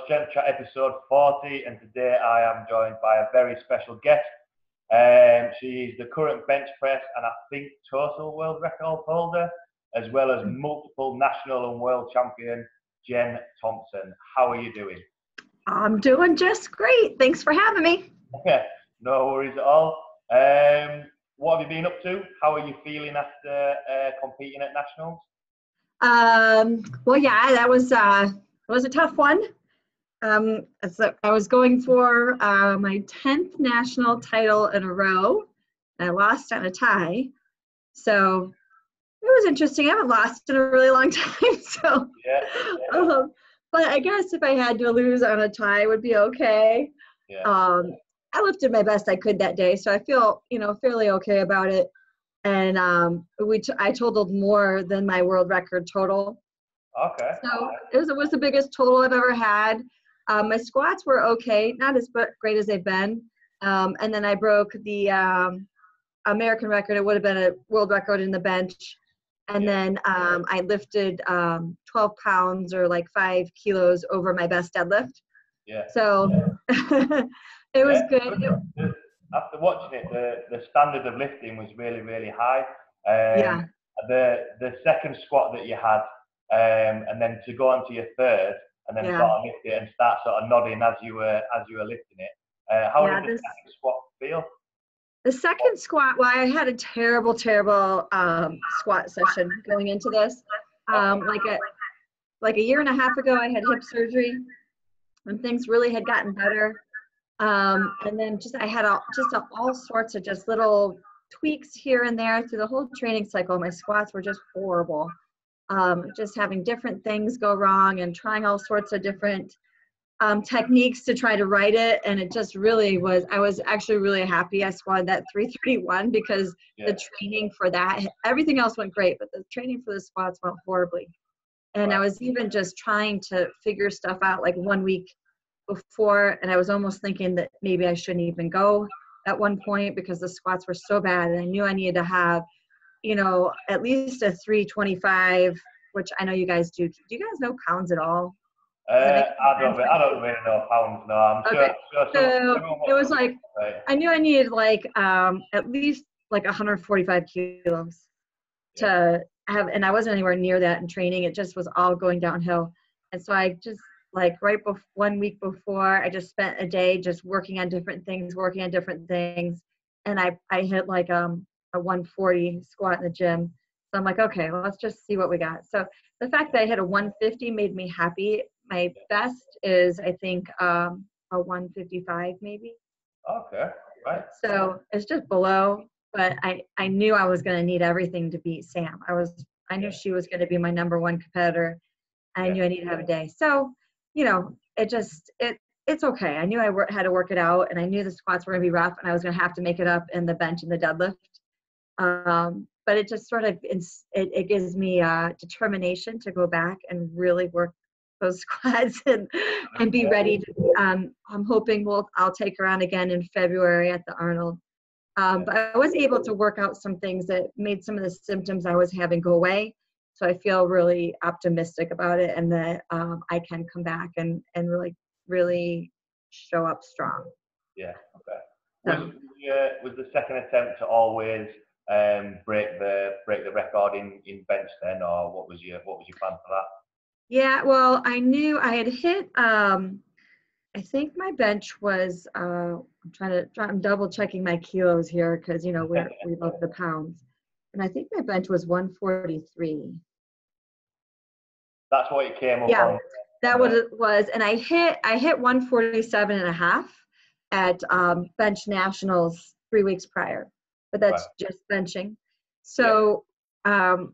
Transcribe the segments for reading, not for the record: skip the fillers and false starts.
Strength Chat episode 40, and today I am joined by a very special guest. She's the current bench press and I think total world record holder, as well as multiple national and world champion, Jen Thompson. How are you doing? I'm doing just great. Thanks for having me. No worries at all. What have you been up to? How are you feeling after competing at nationals? Well, yeah, that was a tough one. So I was going for my 10th national title in a row, and I lost on a tie. So it was interesting. I haven't lost in a really long time. So, but I guess if I had to lose on a tie, it would be okay. I lifted my best I could that day, so I feel, fairly okay about it. And I totaled more than my world record total. Okay. So it was the biggest total I've ever had. My squats were okay, not as great as they've been. And then I broke the American record. It would have been a world record in the bench. And then I lifted 12 pounds or like 5 kilos over my best deadlift. So it was good. After watching it, the standard of lifting was really, really high. The second squat that you had, and then to go on to your third, and then sort of lift it and start sort of nodding as you were lifting it. How did the second squat feel? The second squat, well, I had a terrible squat session going into this. Like a year and a half ago, I had hip surgery, and things really had gotten better. And then I had all sorts of just little tweaks here and there through the whole training cycle. My squats were just horrible. Just having different things go wrong and trying all sorts of different techniques to try to right it. And it just really I was actually really happy I squatted that 331 because the training for that, everything else went great, but the training for the squats went horribly. And I was even just trying to figure stuff out like 1 week before, and I was almost thinking that maybe I shouldn't even go at one point because the squats were so bad, and I knew I needed to have, at least a 325, which I know you guys do. Do you guys know pounds at all? I don't really know pounds. No, I'm okay. sure. So it was like I knew I needed like at least like 145 kilos to have, and I wasn't anywhere near that in training. It just was all going downhill, and so I just. Like 1 week before, I just spent a day just working on different things, and I hit like a 140 squat in the gym. So I'm like, okay, well, let's just see what we got. So the fact that I hit a 150 made me happy. My best is, I think, a 155 maybe. Okay, right. So it's just below, but I knew I was going to need everything to beat Sam. I knew she was going to be my number one competitor. I knew I needed to have a day. So it's okay. I knew I had to work it out, and I knew the squats were going to be rough, and I was going to have to make it up in the bench and the deadlift. But it just sort of, it gives me determination to go back and really work those squats and be ready. I'm hoping I'll take her on again in February at the Arnold. But I was able to work out some things that made some of the symptoms I was having go away. So I feel really optimistic about it, and that I can come back and really show up strong. Yeah. Okay. Was the second attempt to always break the record in bench then, or what was your plan for that? Yeah. Well, I knew I had hit. I think my bench was. I'm double checking my kilos here because we love the pounds. And I think my bench was 143. That's what it came up on. Yeah, that what it was. And I hit 147 and a half at bench nationals 3 weeks prior, but that's just benching. So, I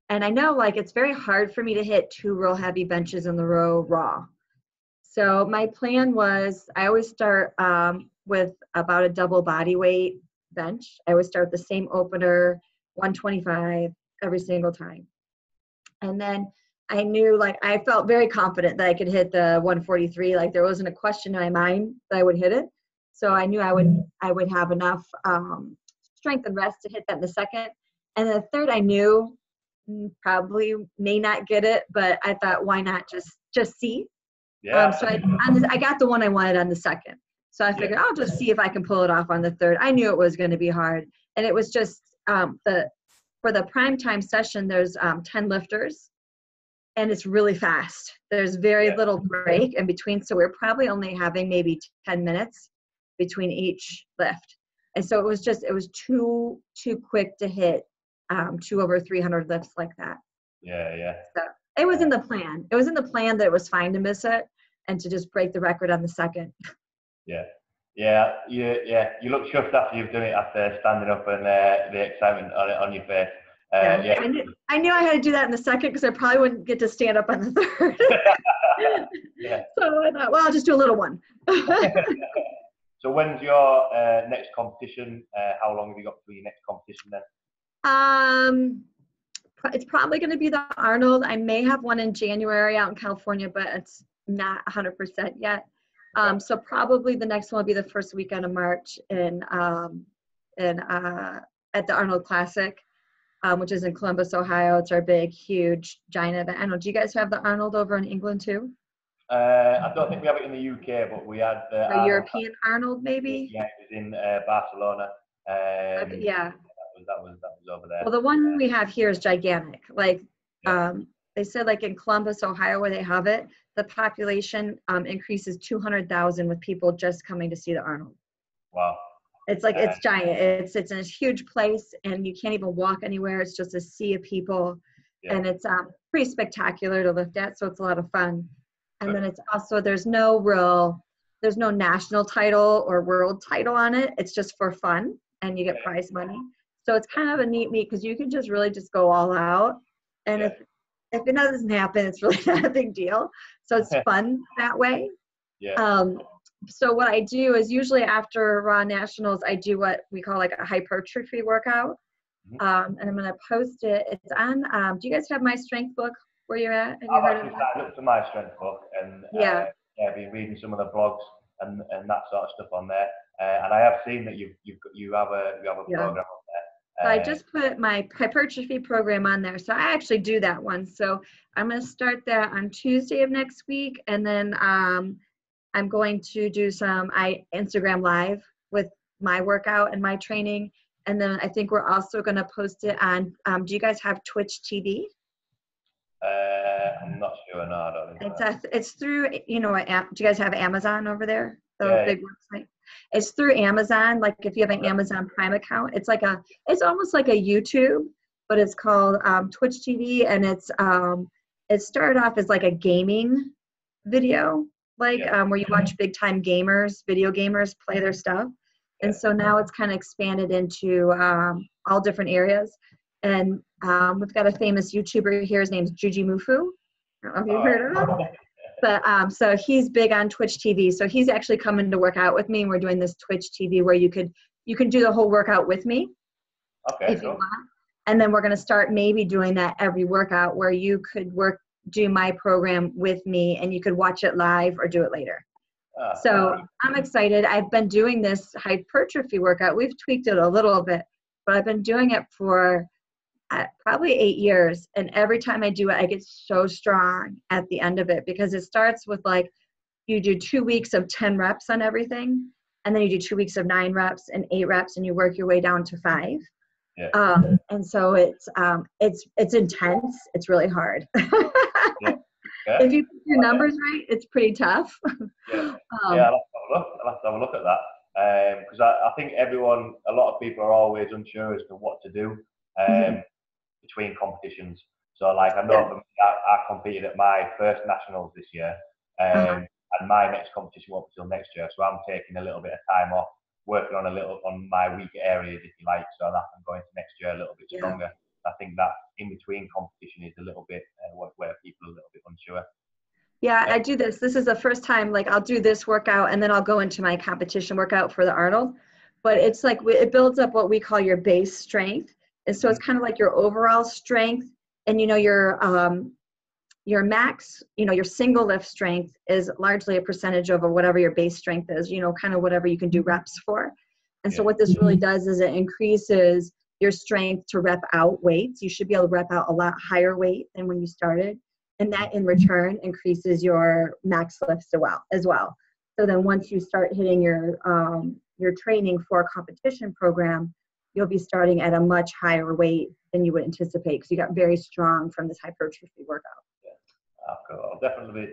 know like it's very hard for me to hit 2 real heavy benches in the row raw. So my plan was I always start with about a double body weight bench. I always start the same opener, 125 every single time. And then I knew, I felt very confident that I could hit the 143. Like there wasn't a question in my mind that I would hit it. So I knew I would have enough strength and rest to hit that in the second. And the third, I knew probably may not get it, but I thought, why not just see? Yeah. So I got the one I wanted on the second. So I figured I'll just see if I can pull it off on the third. I knew it was going to be hard. And it was just for the prime time session, there's 10 lifters and it's really fast. There's very little break in between. So we're probably only having maybe 10 minutes between each lift. And so it was too quick to hit 2 over 300 lifts like that. Yeah. So it was in the plan. It was in the plan that it was fine to miss it and to just break the record on the second. Yeah. You look chuffed after you've done it, after standing up and the excitement on your face. I knew I had to do that in the second because I probably wouldn't get to stand up on the third. So I thought, well, I'll just do a little one. So when's your next competition? How long have you got for your next competition then? It's probably going to be the Arnold. I may have one in January out in California, but it's not 100% yet. So probably the next one will be the first weekend of March at the Arnold Classic, which is in Columbus, Ohio. It's our big, huge, giant event. I don't know, do you guys have the Arnold over in England too? I don't think we have it in the UK, but we had the Arnold, European Arnold, maybe. Yeah, it was in Barcelona. That was over there. Well, the one we have here is gigantic. Like they said, like in Columbus, Ohio, where they have it, the population increases 200,000 with people just coming to see the Arnold. Wow. It's like it's giant. It's in a huge place, and you can't even walk anywhere. It's just a sea of people, and it's pretty spectacular to lift at. So it's a lot of fun. And then it's also there's no national title or world title on it. It's just for fun, and you get prize money. So it's kind of a neat meet because you can just really just go all out. And if it doesn't happen, it's really not a big deal. So it's fun that way. So what I do is usually after Raw Nationals, I do what we call like a hypertrophy workout. And I'm going to post it. It's on, do you guys have my strength book where you're at? Have you heard of that? I looked at my strength book and I've been reading some of the blogs and that sort of stuff on there. And I have seen that you have a program on there. So I just put my hypertrophy program on there. So I actually do that one. So I'm going to start that on Tuesday of next week. And then I'm going to do some Instagram Live with my workout and my training. And then I think we're also going to post it on, do you guys have Twitch TV? I'm not sure. No, I don't think so. It's through, do you guys have Amazon over there? The big website. It's through Amazon. Like if you have an Amazon Prime account, it's almost like a YouTube, but it's called Twitch TV, and it started off as like a gaming video, where you watch big time video gamers play their stuff. And so now it's kind of expanded into all different areas. And we've got a famous YouTuber here. His name's Juji Mufu. I don't know if you've heard of him. But so he's big on Twitch TV. So he's actually coming to work out with me. And we're doing this Twitch TV where you can do the whole workout with me if you want. And then we're going to start maybe doing that every workout where you could do my program with me and you could watch it live or do it later. So I'm excited. I've been doing this hypertrophy workout. We've tweaked it a little bit, but I've been doing it for probably 8 years. And every time I do it, I get so strong at the end of it because it starts with you do 2 weeks of 10 reps on everything. And then you do 2 weeks of 9 reps and 8 reps and you work your way down to 5. And so it's intense. It's really hard. If you put your numbers right, it's pretty tough. I'll have to have a look at that because I think a lot of people are always unsure as to what to do between competitions. So I know for me, I competed at my first nationals this year, and my next competition won't be till next year. So I'm taking a little bit of time off, working on my weak areas, if you like, so that I'm going to next year a little bit stronger. I think that in between competition is a little bit where people are a little bit unsure. Yeah, I do this. This is the first time, I'll do this workout and then I'll go into my competition workout for the Arnold. But it's it builds up what we call your base strength. And so it's kind of like your overall strength and, your max, your single lift strength is largely a percentage over whatever your base strength is, kind of whatever you can do reps for. And so what this really does is it increases your strength to rep out weights. You should be able to rep out a lot higher weight than when you started. And that in return increases your max lifts as well. So then once you start hitting your training for a competition program, you'll be starting at a much higher weight than you would anticipate because you got very strong from this hypertrophy workout. Yeah. Cool. I'll definitely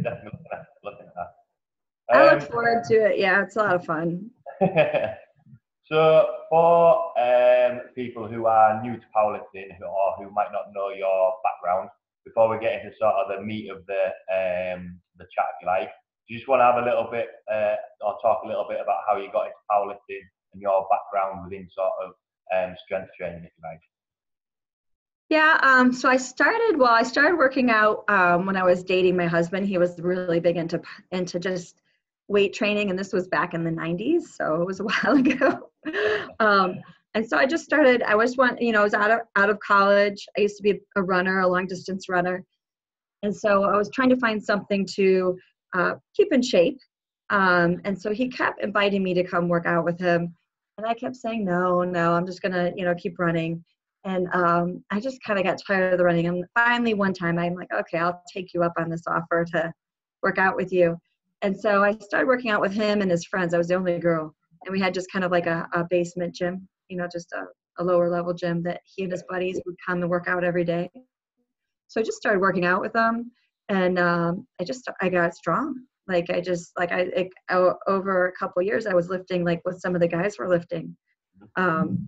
looking at that. I look forward to it. Yeah, it's a lot of fun. So for people who are new to powerlifting or who might not know your background, before we get into sort of the meat of the chat, if you like, do you just want to have a little bit or talk a little bit about how you got into powerlifting and your background within sort of strength training, if you like? Yeah, so I started working out when I was dating my husband. He was really big into just weight training, and this was back in the 90s, so it was a while ago. And so I just started, I was out of college. I used to be a runner, a long distance runner. And so I was trying to find something to keep in shape. And so he kept inviting me to come work out with him. And I kept saying, no, I'm just gonna, keep running. And I just kind of got tired of the running. And finally one time I'm like, okay, I'll take you up on this offer to work out with you. And so I started working out with him and his friends. I was the only girl. And we had just kind of like a basement gym, just a lower level gym that he and his buddies would come and work out every day. So I just started working out with them, and I got strong. Over a couple of years, I was lifting like what some of the guys were lifting.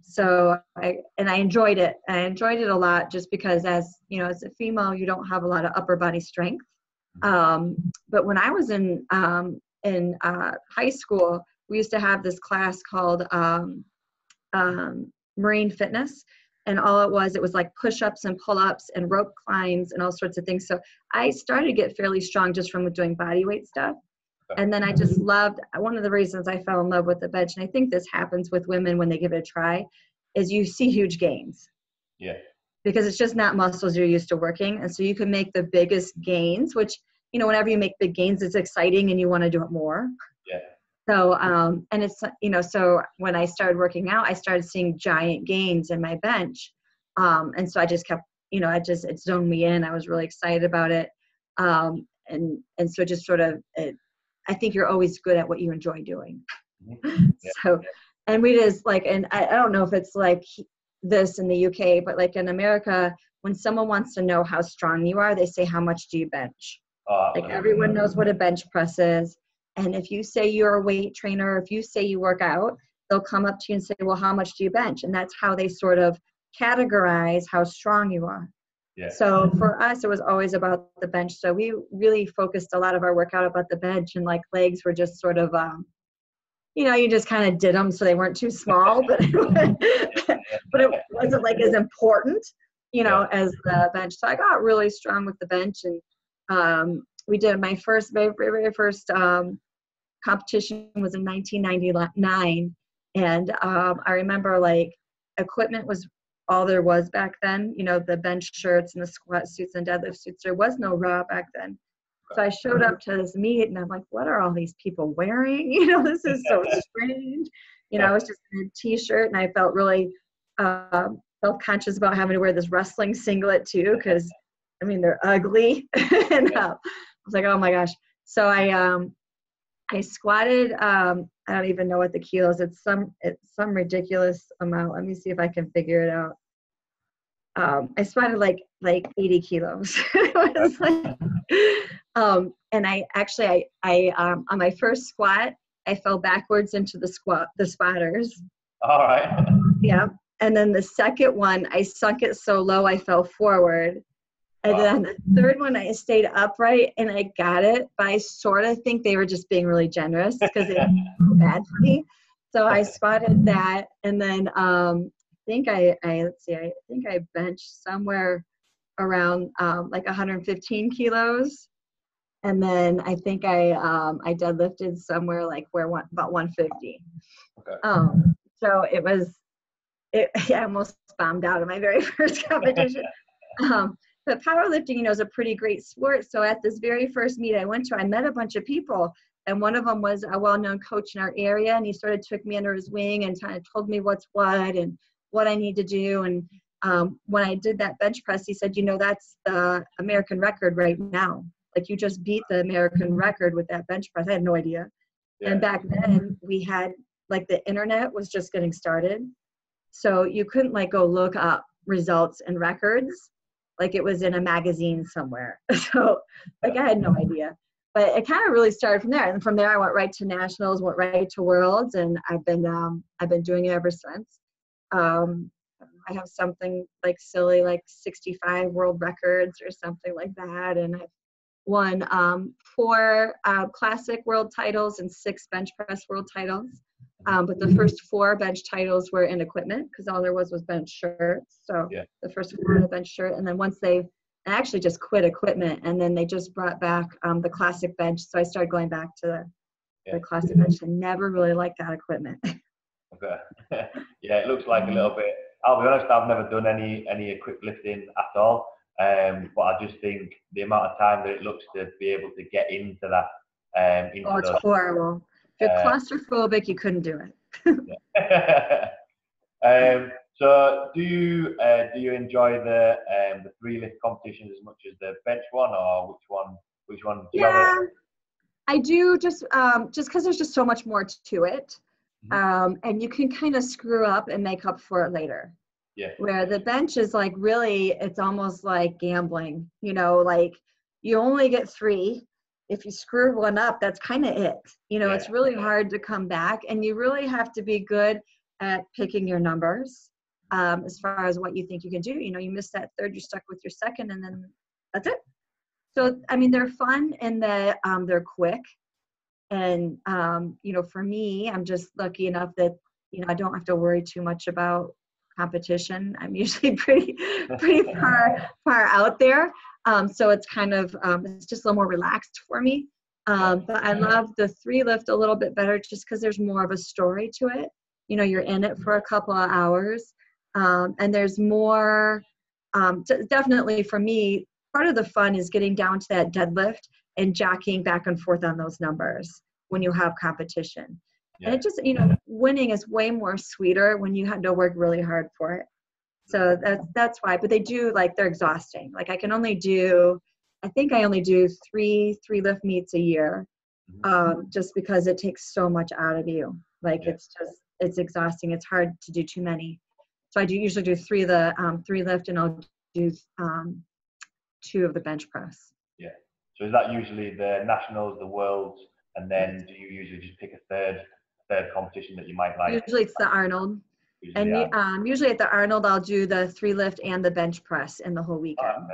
So I enjoyed it. I enjoyed it a lot just because as a female, you don't have a lot of upper body strength. But when I was in high school, we used to have this class called marine fitness. And all it was like push-ups and pull-ups and rope climbs and all sorts of things. So I started to get fairly strong just from doing body weight stuff. And then I just loved, one of the reasons I fell in love with the bench, and I think this happens with women when they give it a try, is you see huge gains. Yeah. Because it's just not muscles you're used to working. And so you can make the biggest gains, which, whenever you make big gains, it's exciting and you want to do it more. Yeah. So, and it's, so when I started working out, I started seeing giant gains in my bench. And so I just kept, it zoned me in. I was really excited about it. And so just sort of, I think you're always good at what you enjoy doing. Mm-hmm. Yeah. So, and we just and I don't know if it's like this in the UK, but like in America, when someone wants to know how strong you are, they say, how much do you bench? Like everyone knows what a bench press is. And if you say you're a weight trainer, if you say you work out, they'll come up to you and say, well, how much do you bench? And that's how they sort of categorize how strong you are. Yeah. So for us, it was always about the bench. So we really focused a lot of our workout about the bench, and like legs were just sort of, you just kind of did them so they weren't too small, but it wasn't like as important, as the bench. So I got really strong with the bench, and we did my very first competition was in 1999. And I remember like equipment was all there was back then, the bench shirts and the squat suits and deadlift suits. There was no raw back then. So I showed up to this meet and I'm like, what are all these people wearing? This is so strange. I was just in a t-shirt and I felt really self-conscious about having to wear this wrestling singlet too, because they're ugly. And I was like, oh my gosh. So I squatted, I don't even know what the kilos, it's some ridiculous amount. Let me see if I can figure it out. I squatted like 80 kilos. And I actually, on my first squat, I fell backwards into the spotters. All right. Yeah. And then the second one, I sunk it so low, I fell forward. And then the third one, I stayed upright and I got it, but I sort of think they were just being really generous because they were so bad for me. So I spotted that, and then I think I benched somewhere around like 115 kilos, and then I think I deadlifted somewhere like about 150. Okay. So I almost bombed out of my very first competition. But powerlifting, is a pretty great sport. So at this very first meet I went to, I met a bunch of people, and one of them was a well-known coach in our area, and he sort of took me under his wing and kind of told me what's what and what I need to do. And when I did that bench press, he said, that's the American record right now. Like, you just beat the American record with that bench press. I had no idea. Yeah. And back then we had, like, the internet was just getting started. So you couldn't, like, go look up results and records. Like, it was in a magazine somewhere. So, like, I had no idea. But it kind of really started from there. And from there, I went right to nationals, went right to worlds, and I've been doing it ever since. I have something like silly, like 65 world records or something like that. And I've won 4 classic world titles and 6 bench press world titles. But the first 4 bench titles were in equipment, because all there was bench shirts. So yeah. The first 4 were a bench shirt. And then once I actually just quit equipment, and then they just brought back the classic bench. So I started going back to the classic bench. I never really liked that equipment. Okay. Yeah, it looks like a little bit. I'll be honest, I've never done any equipped lifting at all. But I just think the amount of time that it looks to be able to get into that. It's horrible. If you're claustrophobic, you couldn't do it. So do you enjoy the 3 lift competitions as much as the bench one, or which one do you have it? I do, just because there's just so much more to it. And you can kind of screw up and make up for it later. Yeah. Where the bench is, like, really, it's almost like gambling, like, you only get 3. If you screw one up, that's kind of it. It's really hard to come back, and you really have to be good at picking your numbers as far as what you think you can do. You miss that third, you're stuck with your second, and then that's it. So, I mean, they're fun and they're quick. And, for me, I'm just lucky enough that, I don't have to worry too much about competition. I'm usually pretty far out there. So it's kind of, it's just a little more relaxed for me. But I love the 3 lift a little bit better, just because there's more of a story to it. You're in it for a couple of hours. And there's more, definitely for me, part of the fun is getting down to that deadlift and jockeying back and forth on those numbers when you have competition. Yeah. And it just, winning is way more sweeter when you had to work really hard for it. So that's why. But they do, like, they're exhausting. Like, I think I only do 3 lift meets a year, just because it takes so much out of you. Like, it's exhausting. It's hard to do too many. So I usually do 3 lift, and I'll do 2 of the bench press. Yeah. So is that usually the nationals, the worlds, and then do you usually just pick a third competition that you might like? Usually it's the Arnold. Usually at the Arnold, I'll do the 3 lift and the bench press in the whole weekend.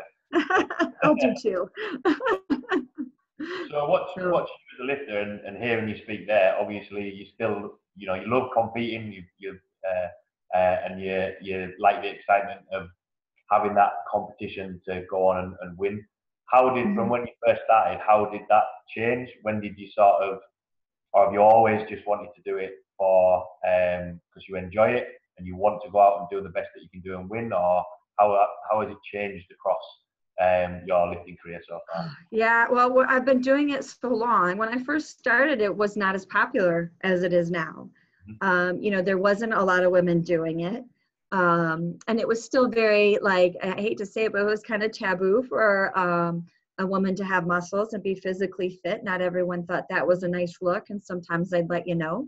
I'll do 2. So watching you as a lifter and hearing you speak there, obviously you still, you love competing, and you like the excitement of having that competition to go on and win. How did, from when you first started, how did that change? When did you or have you always just wanted to do it for, because you enjoy it and you want to go out and do the best that you can do and win, or how has it changed across your lifting career so far? Yeah, well, I've been doing it so long. When I first started, it was not as popular as it is now. There wasn't a lot of women doing it. And it was still very, like, I hate to say it, but it was kind of taboo for a woman to have muscles and be physically fit. Not everyone thought that was a nice look, and sometimes I'd let you know.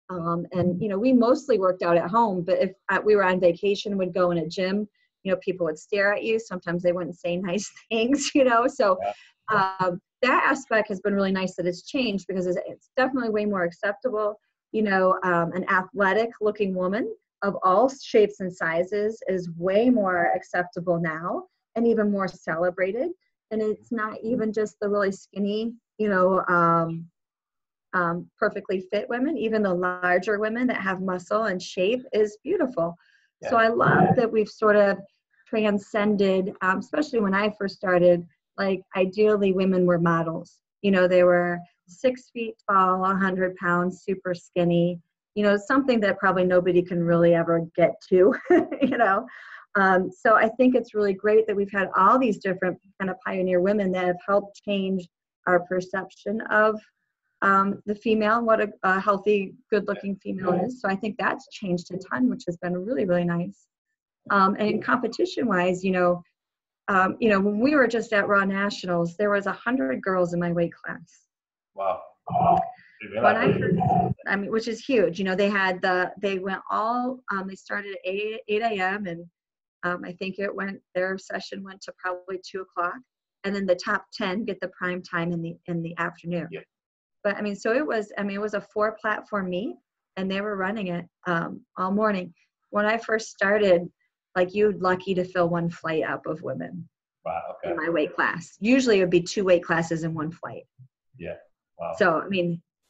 And we mostly worked out at home, but if we were on vacation, would go in a gym, people would stare at you. Sometimes they wouldn't say nice things, So that aspect has been really nice that it's changed, because it's definitely way more acceptable. An athletic looking woman of all shapes and sizes is way more acceptable now, and even more celebrated. And it's not even just the really skinny, perfectly fit women. Even the larger women that have muscle and shape is beautiful. Yeah. So I love that we've sort of transcended, especially when I first started, like, ideally women were models. They were 6 feet tall, 100 pounds, super skinny, something that probably nobody can really ever get to, So I think it's really great that we've had all these different kind of pioneer women that have helped change our perception of the female, and what a healthy, good-looking female is. So I think that's changed a ton, which has been really, really nice. And competition wise, when we were just at Raw Nationals, there was 100 girls in my weight class. Wow. When which is huge. They started at 8 a.m. and I think their session went to probably 2:00, and then the top 10 get the prime time in the afternoon. Yeah. But so it was a 4-platform meet, and they were running it all morning. When I first started, you're lucky to fill one flight up of women. Right, okay. In my weight class. Usually it would be 2 weight classes in one flight. Yeah. Wow. So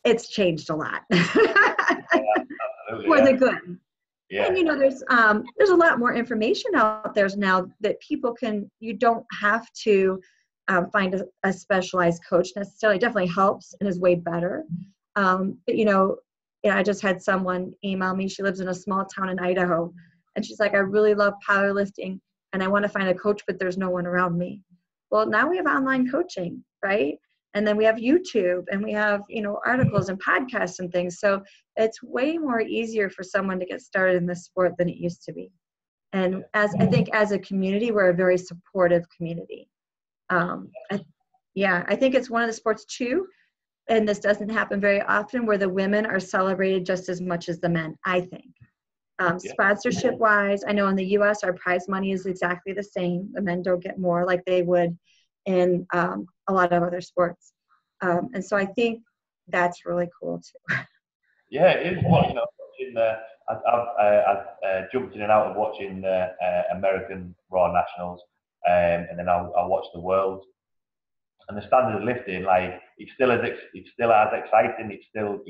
it's changed a lot. Absolutely, For the good. Yeah. And there's a lot more information out there now that you don't have to find a specialized coach necessarily. It definitely helps and is way better. But I just had someone email me. She lives in a small town in Idaho, and she's like, I really love powerlifting and I want to find a coach, but there's no one around me. Well, now we have online coaching, right? And then we have YouTube, and we have, articles and podcasts and things. So it's way more easier for someone to get started in this sport than it used to be. And I think as a community, we're a very supportive community. I think it's one of the sports too, and this doesn't happen very often, where the women are celebrated just as much as the men, I think. Sponsorship wise, I know in the US our prize money is exactly the same. The men don't get more like they would in a lot of other sports. And so I think that's really cool too. Yeah, it is. Well, watching I've jumped in and out of watching the American Raw Nationals, and then I watch the World. And the standard of lifting, it's still as exciting. It's still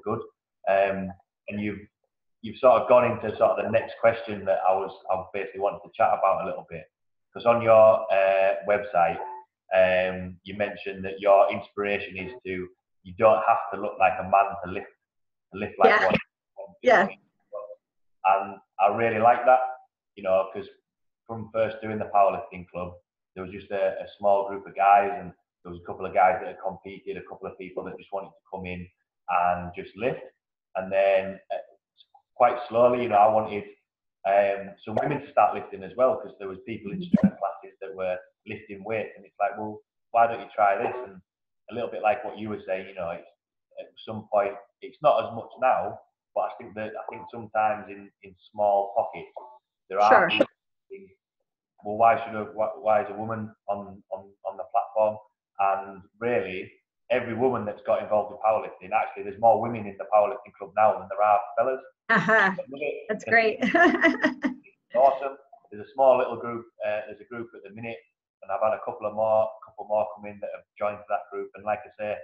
good. And you've sort of gone into sort of the next question that I basically wanted to chat about a little bit, because on your website, you mentioned that your inspiration is you don't have to look like a man to lift like one. Yeah. And I really like that, because from first doing the powerlifting club, there was just a small group of guys, and there was a couple of guys that had competed, a couple of people that just wanted to come in and just lift. And then quite slowly, I wanted some women to start lifting as well, because there was people in strength classes that were lifting weights, and it's like, well, why don't you try this? And a little bit like what you were saying, it's, at some point, it's not as much now, but I think sometimes in small pockets there are people thinking, well, why is a woman on the platform? And really, every woman that's got involved with powerlifting, actually, there's more women in the powerlifting club now than there are fellas. That's great. Awesome. There's a small little group. There's a group at the minute, and I've had a couple more come in that have joined that group. And like I say,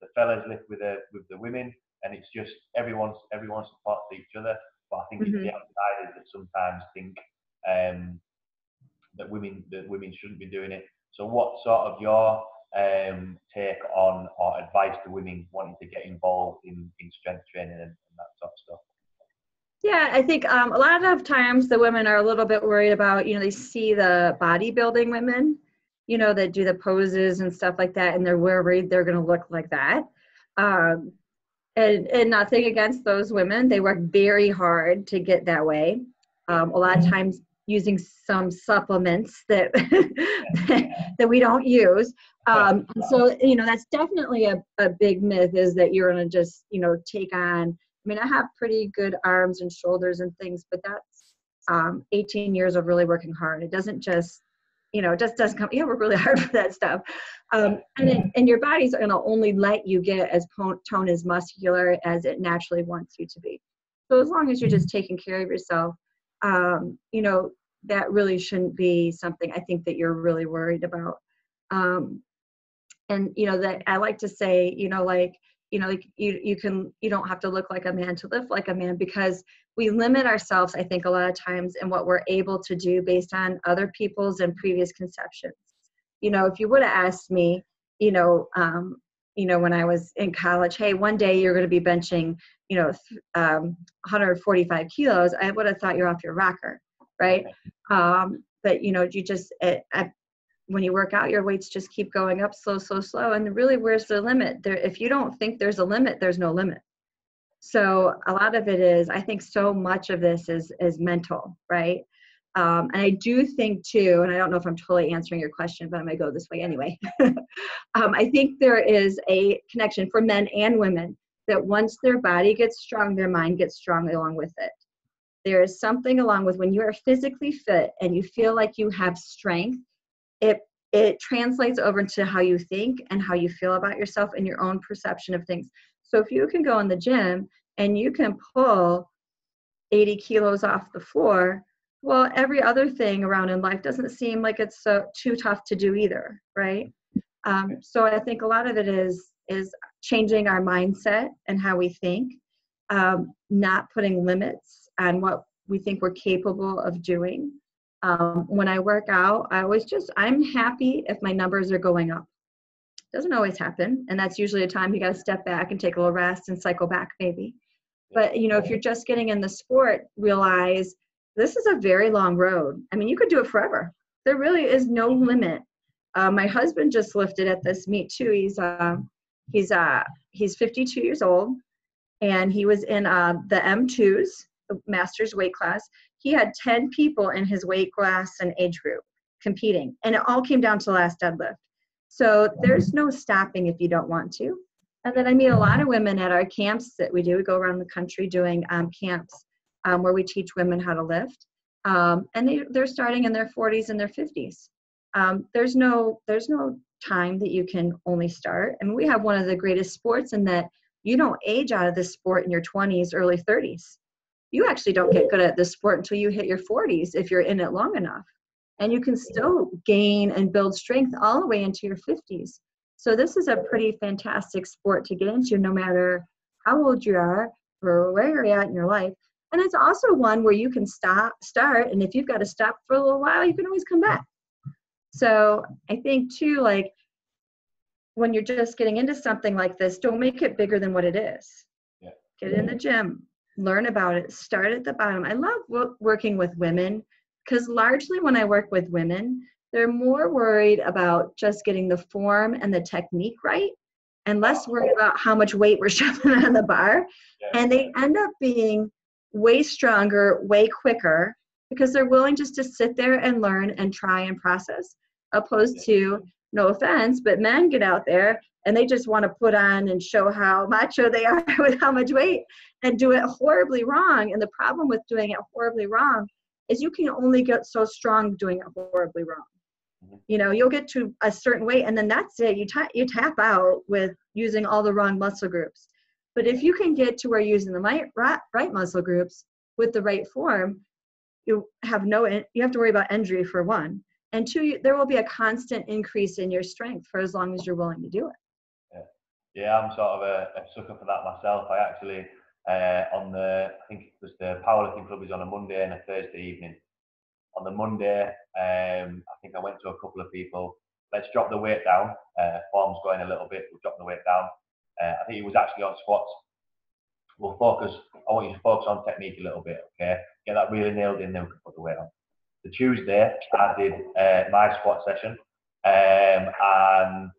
the fellas lift with the women, and it's just everyone supports each other. But I think it's the outsiders that sometimes think that women shouldn't be doing it. So what sort of your take on or advice to women wanting to get involved in strength training and that sort of stuff? Yeah, I think a lot of times the women are a little bit worried about, they see the bodybuilding women, that do the poses and stuff like that, and they're worried they're going to look like that. And nothing against those women. They work very hard to get that way. A lot of times using some supplements that that we don't use. So, that's definitely a big myth, is that you're going to just, take on, I have pretty good arms and shoulders and things, but that's 18 years of really working hard. It doesn't just, just doesn't come, you work really hard for that stuff. And your body's going to only let you get as toned as muscular as it naturally wants you to be. So as long as you're just taking care of yourself, that really shouldn't be something I think that you're really worried about. And, that I like to say, you don't have to look like a man to lift like a man, because we limit ourselves, I think, a lot of times in what we're able to do based on other people's and previous conceptions. If you would have asked me, when I was in college, hey, one day you're going to be benching, 145 kilos, I would have thought you're off your rocker, right? But, you just, when you work out, your weights just keep going up slow. And really, where's the limit? If you don't think there's a limit, there's no limit. So a lot of it is, I think so much of this is mental, right? And I do think too, and I don't know if I'm totally answering your question, but I'm going to go this way anyway. I think there is a connection for men and women that once their body gets strong, their mind gets strong along with it. There is something along with when you are physically fit and you feel like you have strength, it translates over into how you think and how you feel about yourself and your own perception of things. So if you can go in the gym and you can pull 80 kilos off the floor, well, every other thing around in life doesn't seem like it's so too tough to do either, right? So I think a lot of it is changing our mindset and how we think, not putting limits on what we think we're capable of doing. When I work out, I'm happy if my numbers are going up. Doesn't always happen, and that's usually a time you got to step back and take a little rest and cycle back maybe. But if you're just getting in the sport, realize this is a very long road. I mean, you could do it forever. There really is no limit. My husband just lifted at this meet too. He's 52 years old, and he was in the M2s, the master's weight class. He had 10 people in his weight class and age group competing, and it all came down to the last deadlift. So there's no stopping if you don't want to. And then I meet a lot of women at our camps that we do. We go around the country doing camps where we teach women how to lift. And they're starting in their 40s and their 50s. There's no time that you can only start. I mean, we have one of the greatest sports in that you don't age out of this sport in your 20s, early 30s. You actually don't get good at this sport until you hit your 40s if you're in it long enough. And you can still gain and build strength all the way into your 50s. So this is a pretty fantastic sport to get into no matter how old you are or where you're at in your life. And it's also one where you can start, and if you've got to stop for a little while, you can always come back. So I think too, like when you're just getting into something like this, don't make it bigger than what it is. Yeah. Get in the gym, learn about it, start at the bottom. I love working with women because largely when I work with women, they're more worried about just getting the form and the technique right and less worried about how much weight we're shoving on the bar. Yeah. And they end up being way stronger, way quicker because they're willing just to sit there and learn and try and process, opposed to, no offense, but men get out there and they just want to put on and show how macho they are with how much weight and do it horribly wrong. And the problem with doing it horribly wrong is you can only get so strong doing it horribly wrong. You'll get to a certain weight and then that's it. You tap out with using all the wrong muscle groups. But if you can get to where you're using the right muscle groups with the right form, you have to worry about injury for one. And two, there will be a constant increase in your strength for as long as you're willing to do it. Yeah, I'm sort of a sucker for that myself. I actually, I think it was the powerlifting club is on a Monday and a Thursday evening. On the Monday, I think I went to a couple of people. Let's drop the weight down. Form's going a little bit. We'll drop the weight down. I think it was actually on squats. I want you to focus on technique a little bit, okay? Get that really nailed in, then we can put the weight on. The Tuesday, I did my squat session, and I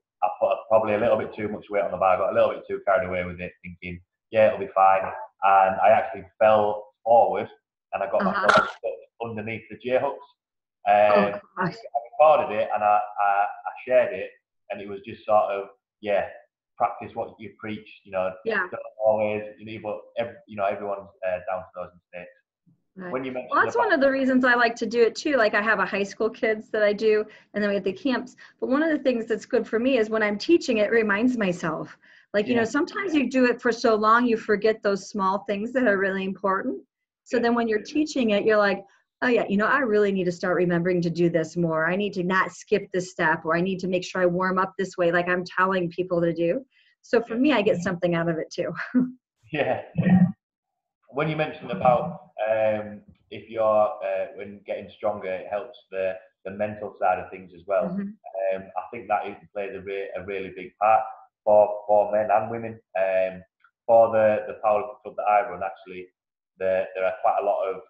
put probably a little bit too much weight on the bar. I got a little bit too carried away with it, thinking, yeah, it'll be fine. And I actually fell forward, and I got my foot underneath the J-hooks. I recorded it, and I shared it, and it was just sort of, practice what you preach, don't always, but everyone's down to those mistakes. Right. When you mentioned that's one of the reasons I like to do it too. Like I have a high school kids that I do, and then we have the camps. But one of the things that's good for me is when I'm teaching, it reminds myself. Like, sometimes you do it for so long, you forget those small things that are really important. So then when you're teaching it, you're like, oh yeah, I really need to start remembering to do this more. I need to not skip this step, or I need to make sure I warm up this way, like I'm telling people to do. So for me, I get something out of it too. Yeah. When you mentioned about if you're when getting stronger, it helps the mental side of things as well. I think that plays a really big part for men and women. For the powerlifting club that I run, actually, there are quite a lot of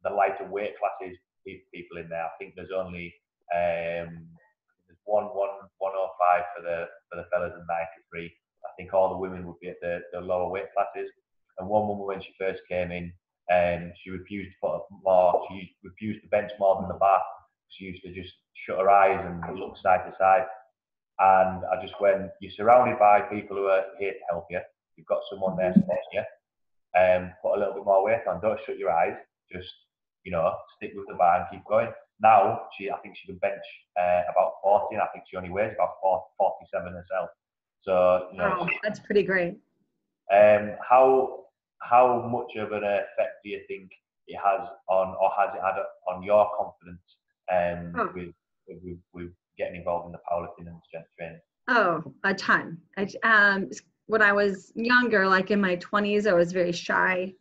the lighter weight classes people in there. I think there's only there's 105 for the fellas and 93. I think all the women would be at the lower weight classes. And one woman, when she first came in, She refused to put up more. She refused to bench more than the bar. She used to just shut her eyes and look side to side. And I just went, you're surrounded by people who are here to help you. You've got someone there supporting you. Put a little bit more weight on. Don't shut your eyes. Just, stick with the bar and keep going. Now, I think she can bench about 40, and I think she only weighs about 47 herself. So, wow, that's pretty great. How much of an effect do you think it has on, or has it had on your confidence with getting involved in the powerlifting and strength training? Oh, a ton. When I was younger, like in my 20s, I was very shy,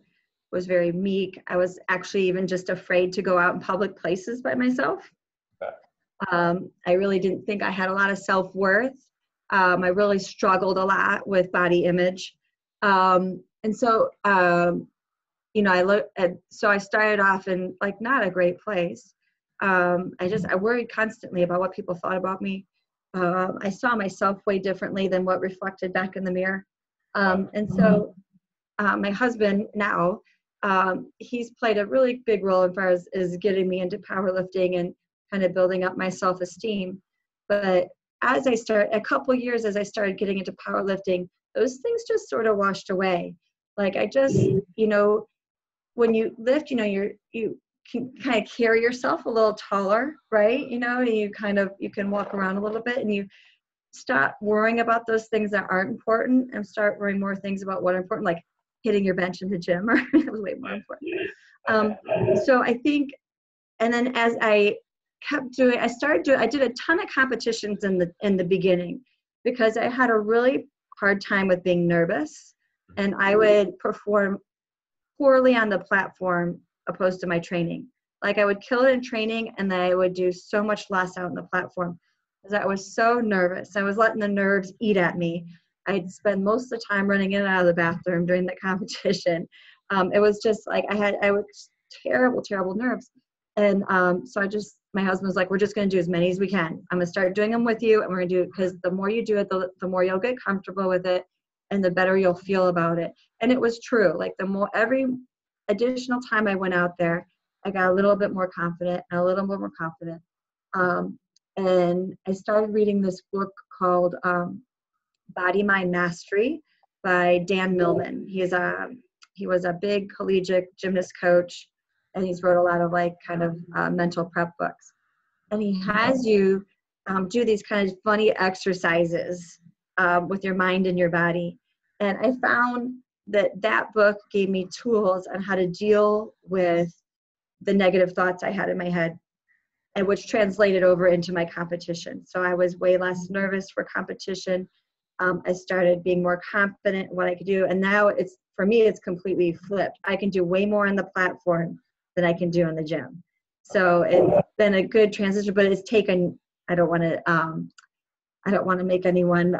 was very meek. I was actually even just afraid to go out in public places by myself. Okay. I really didn't think I had a lot of self-worth. I really struggled a lot with body image. And so, so I started off in like not a great place. I worried constantly about what people thought about me. I saw myself way differently than what reflected back in the mirror. And so my husband now, he's played a really big role as far as getting me into powerlifting and kind of building up my self-esteem. But a couple years as I started getting into powerlifting, those things just sort of washed away. Like I just, when you lift, you can kind of carry yourself a little taller, right? And you can walk around a little bit, and you stop worrying about those things that aren't important and start worrying more things about what are important, like hitting your bench in the gym, or that was way more important. So I think, and then as I kept doing, I did a ton of competitions in the beginning, because I had a really hard time with being nervous, and I would perform poorly on the platform opposed to my training. Like I would kill it in training, and then I would do so much less out on the platform because I was so nervous. I was letting the nerves eat at me. I'd spend most of the time running in and out of the bathroom during the competition. It was just like I was terrible nerves. And so my husband was like, we're just going to do as many as we can. I'm going to start doing them with you, and we're going to do it, because the more you do it, the more you'll get comfortable with it, and the better you'll feel about it. And it was true. Like every additional time I went out there, I got a little bit more confident and a little bit more confident. And I started reading this book called Body Mind Mastery by Dan Millman. He was a big collegiate gymnast coach, and he's wrote a lot of mental prep books. And he has you do these kind of funny exercises with your mind and your body. And I found that book gave me tools on how to deal with the negative thoughts I had in my head, and which translated over into my competition. So I was way less nervous for competition. I started being more confident in what I could do. And now for me, it's completely flipped. I can do way more on the platform than I can do in the gym. So it's been a good transition, but it's taken, I don't want to make anyone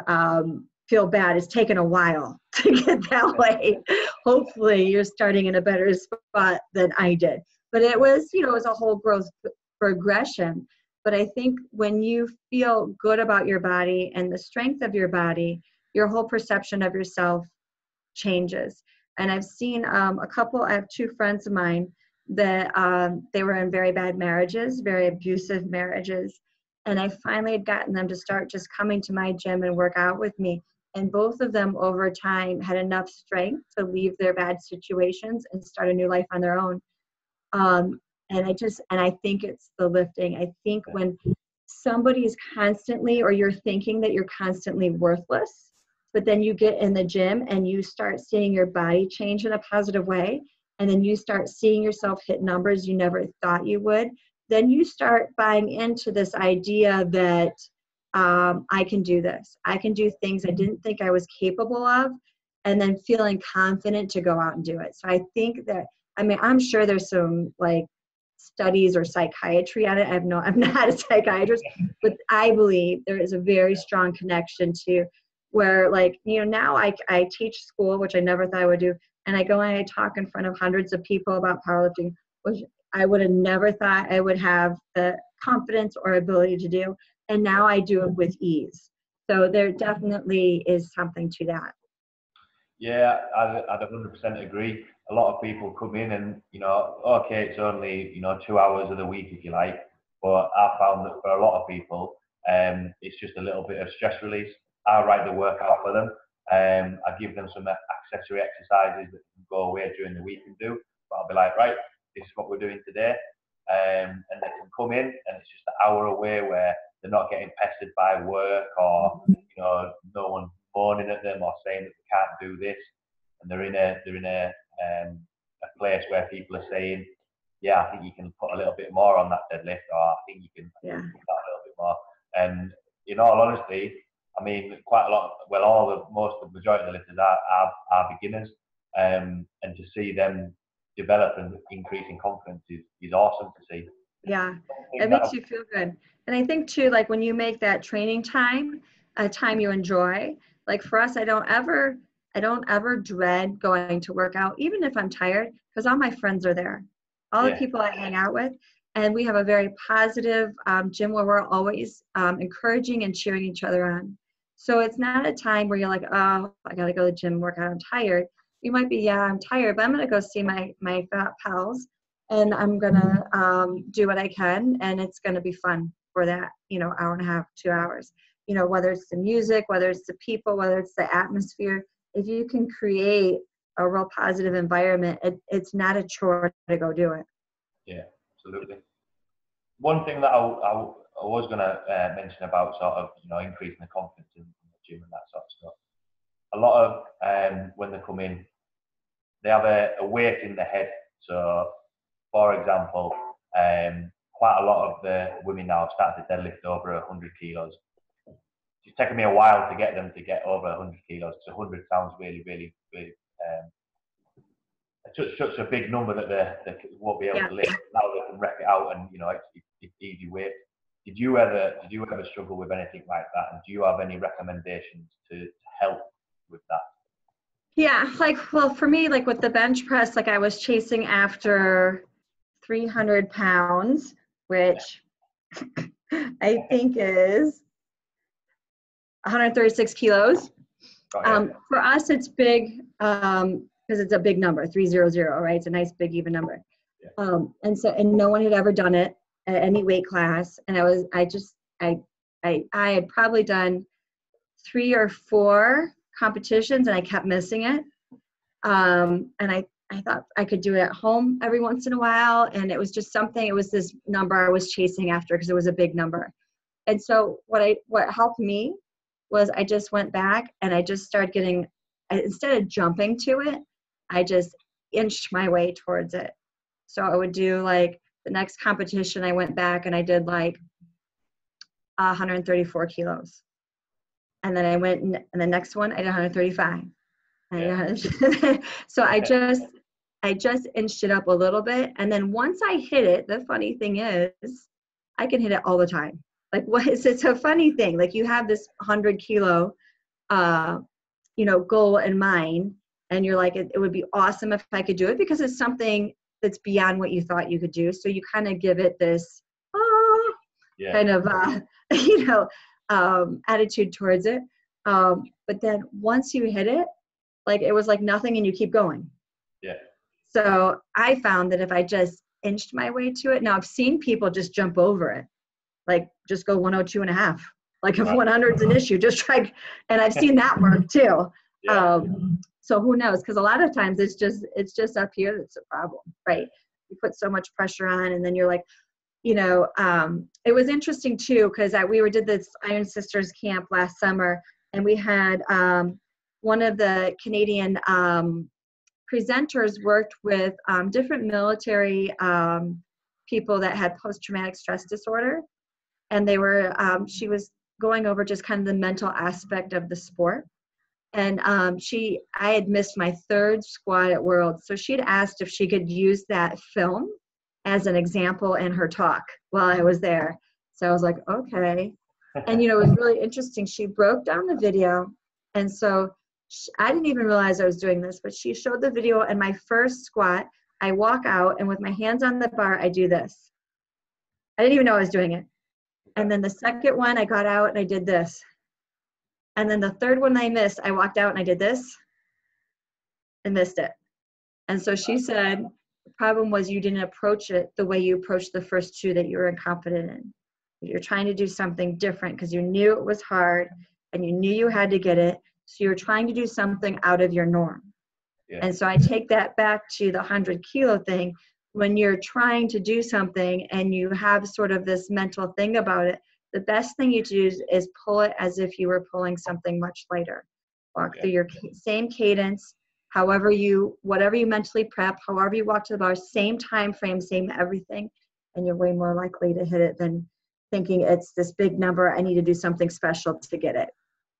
feel bad. It's taken a while to get that way. Hopefully you're starting in a better spot than I did. But it was, it was a whole growth progression. But I think when you feel good about your body and the strength of your body, your whole perception of yourself changes. And I've seen I have two friends of mine that they were in very bad marriages, very abusive marriages. And I finally had gotten them to start just coming to my gym and work out with me. And both of them over time had enough strength to leave their bad situations and start a new life on their own. And I think it's the lifting. I think when somebody is constantly, or you're thinking that you're constantly worthless, but then you get in the gym and you start seeing your body change in a positive way, and then you start seeing yourself hit numbers you never thought you would, then you start buying into this idea that I can do this. I can do things I didn't think I was capable of, and then feeling confident to go out and do it. So I think that, I'm sure there's some studies or psychiatry on it. I'm not a psychiatrist, but I believe there is a very strong connection to where now I teach school, which I never thought I would do. And I go and I talk in front of hundreds of people about powerlifting, which I would have never thought I would have the confidence or ability to do. And now I do it with ease. So there definitely is something to that. Yeah, I'd 100% agree. A lot of people come in and, okay, it's only, 2 hours of the week, if you like. But I found that for a lot of people, it's just a little bit of stress release. I write the workout for them. I give them some accessory exercises that can go away during the week and do. But I'll be like, right, this is what we're doing today. And they can come in and it's just an hour away where they're not getting pestered by work or, no one moaning at them or saying that they can't do this, and they're in a place where people are saying, yeah, I think you can put a little bit more on that deadlift, or I think you can put that a little bit more. And in all honesty, I mean, quite a lot. Well, the majority of the lifters are beginners, and to see them develop and increase in confidence is awesome to see. Yeah, it makes you feel good. And I think too, like when you make that training time a time you enjoy, like for us, I don't ever dread going to work out, even if I'm tired, because all my friends are there, all the people I hang out with, and we have a very positive gym where we're always encouraging and cheering each other on. So it's not a time where you're like, oh, I gotta go to the gym and work out, I'm tired. You might be, yeah, I'm tired, but I'm gonna go see my fat pals, and I'm gonna do what I can, and it's gonna be fun for that, hour and a half, 2 hours. Whether it's the music, whether it's the people, whether it's the atmosphere, if you can create a real positive environment, it's not a chore to go do it. Yeah, absolutely. One thing that I was going to mention about sort of, increasing the confidence in the gym and that sort of stuff. A lot of, when they come in, they have a weight in their head. So, for example, quite a lot of the women now have started to deadlift over 100 kilos. It's taken me a while to get them to get over 100 kilos. So 100 sounds really, really, really such a big number that they won't be able to lift. Now they can rep it out, and it's easy weight. Did you ever struggle with anything like that? And do you have any recommendations to help with that? Yeah, for me, like with the bench press, like I was chasing after 300 pounds, which I think is 136 kilos. For us, it's big because it's a big number, 300, right? It's a nice big even number. Yeah. And no one had ever done it at any weight class. And I had probably done 3 or 4 competitions and I kept missing it. And I thought I could do it at home every once in a while. And it was just something, it was this number I was chasing after because it was a big number. And so what helped me was I just went back and I just started getting, instead of jumping to it, I just inched my way towards it. So I would do like the next competition, I went back and I did like 134 kilos. And then I went and the next one I did 135. So I just inched it up a little bit. And then once I hit it, the funny thing is I can hit it all the time. Like it's a funny thing. Like you have this 100 kilo, goal in mind, and you're like, it would be awesome if I could do it because it's something that's beyond what you thought you could do. So you kind of give it this, kind of, attitude towards it. But then once you hit it, like it was like nothing and you keep going. Yeah. So I found that if I just inched my way to it, now I've seen people just jump over it. Like just go 102.5. Like if 100 is an issue, just try. And I've seen that work too. Yeah. So who knows? Because a lot of times it's just up here that's a problem, right? You put so much pressure on, and then you're like, it was interesting too because we did this Iron Sisters camp last summer, and we had one of the Canadian presenters worked with different military people that had post-traumatic stress disorder. And she was going over just kind of the mental aspect of the sport. And I had missed my 3rd squat at Worlds. So she'd asked if she could use that film as an example in her talk while I was there. So I was like, okay. And, it was really interesting. She broke down the video. And so I didn't even realize I was doing this, but she showed the video. And my first squat, I walk out and with my hands on the bar, I do this. I didn't even know I was doing it. And then the second one, I got out and I did this. And then the third one I missed, I walked out and I did this. and missed it. And so she said, the problem was you didn't approach it the way you approached the first two that you were incompetent in. You're trying to do something different because you knew it was hard and you knew you had to get it. So you're trying to do something out of your norm. Yeah. And so I take that back to the 100-kilo thing. When you're trying to do something and you have sort of this mental thing about it, the best thing you do is pull it as if you were pulling something much lighter. Walk through your same cadence, whatever you mentally prep, however you walk to the bar, same time frame, same everything, and you're way more likely to hit it than thinking it's this big number, I need to do something special to get it.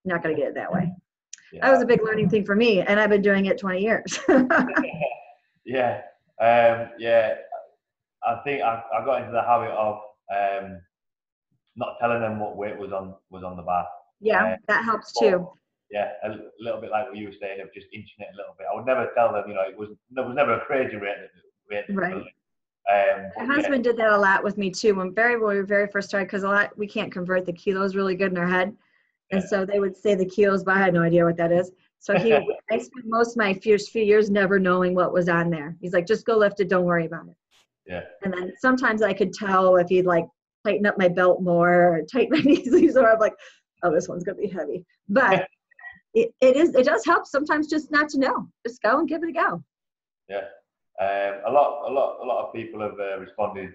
You're not going to get it that way. Yeah. That was a big learning thing for me, and I've been doing it 20 years. Yeah. I think I got into the habit of not telling them what weight was on the bar. Yeah, that helps too. Yeah, a little bit like what you were saying of just inching it a little bit. I would never tell them, there was never a crazy rate. Right. My husband did that a lot with me too. When we were very first started, because we can't convert the kilos really good in our head. And so they would say the kilos, but I had no idea what that is. So I spent most of my first few years never knowing what was on there. He's like, just go lift it, don't worry about it. Yeah. And then sometimes I could tell if he'd like tighten up my belt more or tighten my knees, or I'm like, oh, this one's gonna be heavy. But it does help sometimes just not to know. Just go and give it a go. Yeah. A lot of people have responded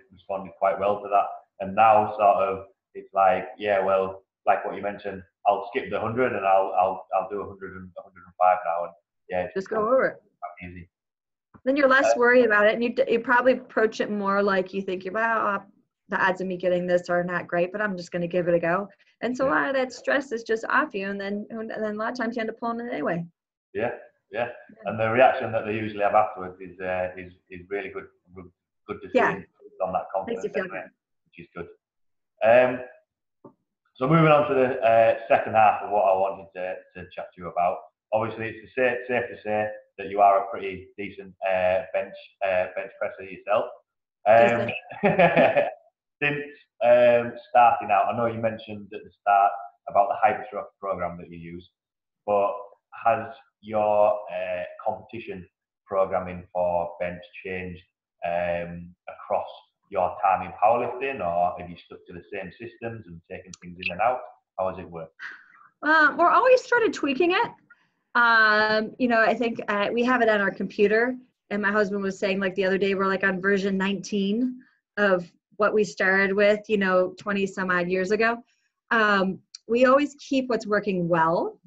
quite well to that, and now sort of it's like, yeah, well, like what you mentioned, I'll skip the 100 and I'll do 100 and 105 now, and yeah, just go over it. Easy. Then you're less worried about it, and you probably approach it more like you think about, the odds of me getting this are not great, but I'm just going to give it a go. And so a lot of that stress is just off you, and then a lot of times you end up pulling it anyway. Yeah. And the reaction that they usually have afterwards is really good to see on that confidence, makes you feel good. which is good. So moving on to the second half of what I wanted to chat to you about. Obviously, it's safe to say that you are a pretty decent bench presser yourself. Since starting out, I know you mentioned at the start about the hypertrophy program that you use, but has your competition programming for bench changed across your time in powerlifting, or have you stuck to the same systems and taken things in and out? How has it worked? We're always started tweaking it. I think we have it on our computer, and my husband was saying like the other day, we're like on version 19 of what we started with, 20 some odd years ago. We always keep what's working well.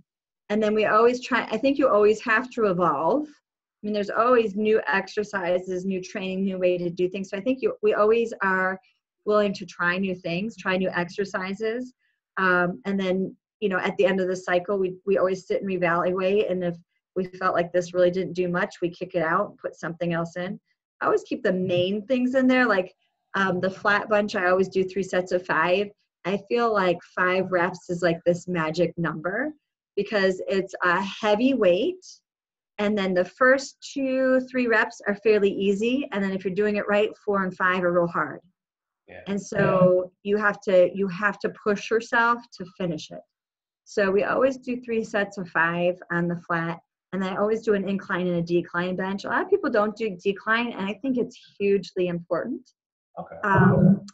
And then we always try, I think you always have to evolve. I mean, there's always new exercises, new training, new way to do things. So I think we always are willing to try new things, try new exercises. And then, at the end of the cycle, we always sit and reevaluate. And if we felt like this really didn't do much, we kick it out and put something else in. I always keep the main things in there. Like the flat bench, I always do 3 sets of 5. I feel like 5 reps is like this magic number because it's a heavy weight. And then the first 2-3 reps are fairly easy. And then if you're doing it right, 4 and 5 are real hard. Yeah. And so you have to push yourself to finish it. So we always do 3 sets of 5 on the flat. And I always do an incline and a decline bench. A lot of people don't do decline, and I think it's hugely important. Okay.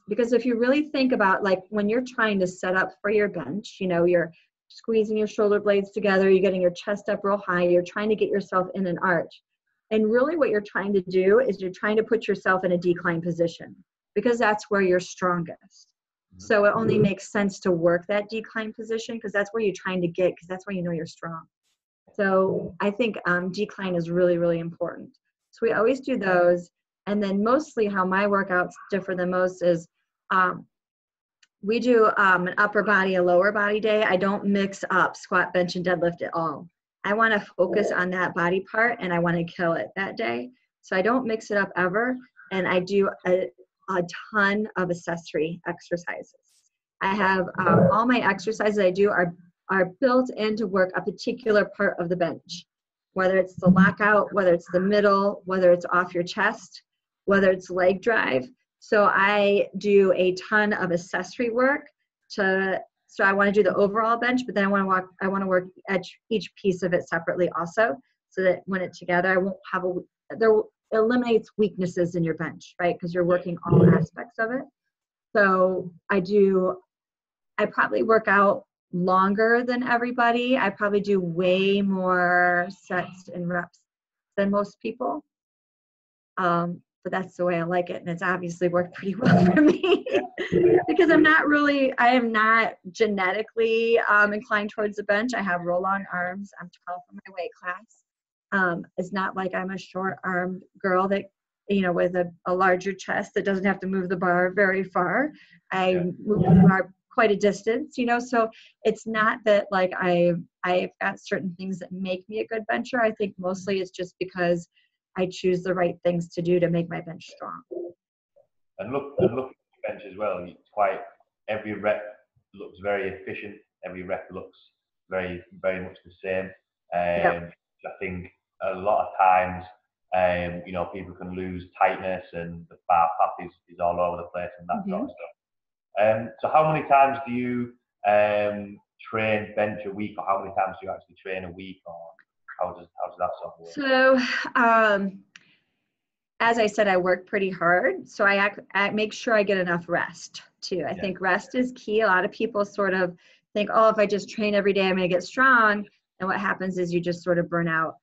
Because if you really think about like when you're trying to set up for your bench, you're squeezing your shoulder blades together, you're getting your chest up real high, you're trying to get yourself in an arch. And really what you're trying to do is you're trying to put yourself in a decline position because that's where you're strongest. So it only makes sense to work that decline position because that's where you're trying to get, because that's where you're strong. So I think decline is really, really important. So we always do those. And then mostly how my workouts differ the most is we do an upper body, a lower body day. I don't mix up squat, bench, and deadlift at all. I want to focus on that body part and I want to kill it that day. So I don't mix it up ever. And I do a ton of accessory exercises. I have all my exercises I do are built in to work a particular part of the bench, whether it's the lockout, whether it's the middle, whether it's off your chest, whether it's leg drive. So I do a ton of accessory work so I want to do the overall bench, but then I want to work at each piece of it separately also. so that when it's together, I won't have there eliminates weaknesses in your bench, right? Because you're working all aspects of it. So I probably work out longer than everybody. I probably do way more sets and reps than most people. But that's the way I like it. And it's obviously worked pretty well for me because I am not genetically inclined towards the bench. I have roll on arms. I'm tall for my weight class. It's not like I'm a short armed girl that, with a larger chest that doesn't have to move the bar very far. I move the bar quite a distance, so it's not that like I've got certain things that make me a good bencher. I think mostly it's just because I choose the right things to do to make my bench strong. And look at your bench as well. It's every rep looks very efficient. Every rep looks very, very much the same. I think a lot of times, people can lose tightness and the bar path is all over the place and that sort of stuff. So how many times do you train bench a week, or how many times do you actually train a week, or how does that sort of work? So, as I said, I work pretty hard, so I make sure I get enough rest too. I think rest is key. A lot of people sort of think, oh, if I just train every day, I'm going to get strong, and what happens is you just sort of burn out.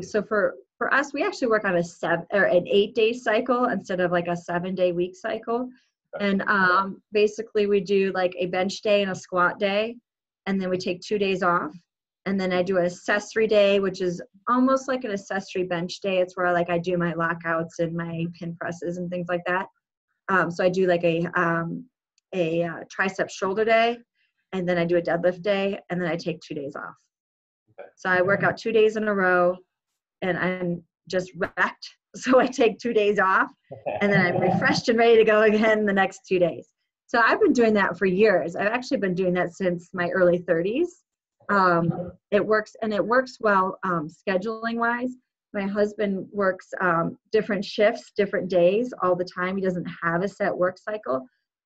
So for us, we actually work on an 8-day cycle instead of like a 7-day week cycle. And basically we do like a bench day and a squat day, and then we take 2 days off. And then I do an accessory day, which is almost like an accessory bench day. It's where like I do my lockouts and my pin presses and things like that. So I do like a tricep shoulder day, and then I do a deadlift day, and then I take 2 days off. So I work out 2 days in a row, and I'm just wrecked. So I take 2 days off, and then I'm refreshed and ready to go again the next 2 days. So I've been doing that for years. I've actually been doing that since my early 30s. It works, and it works well scheduling wise. My husband works different shifts, different days all the time. He doesn't have a set work cycle.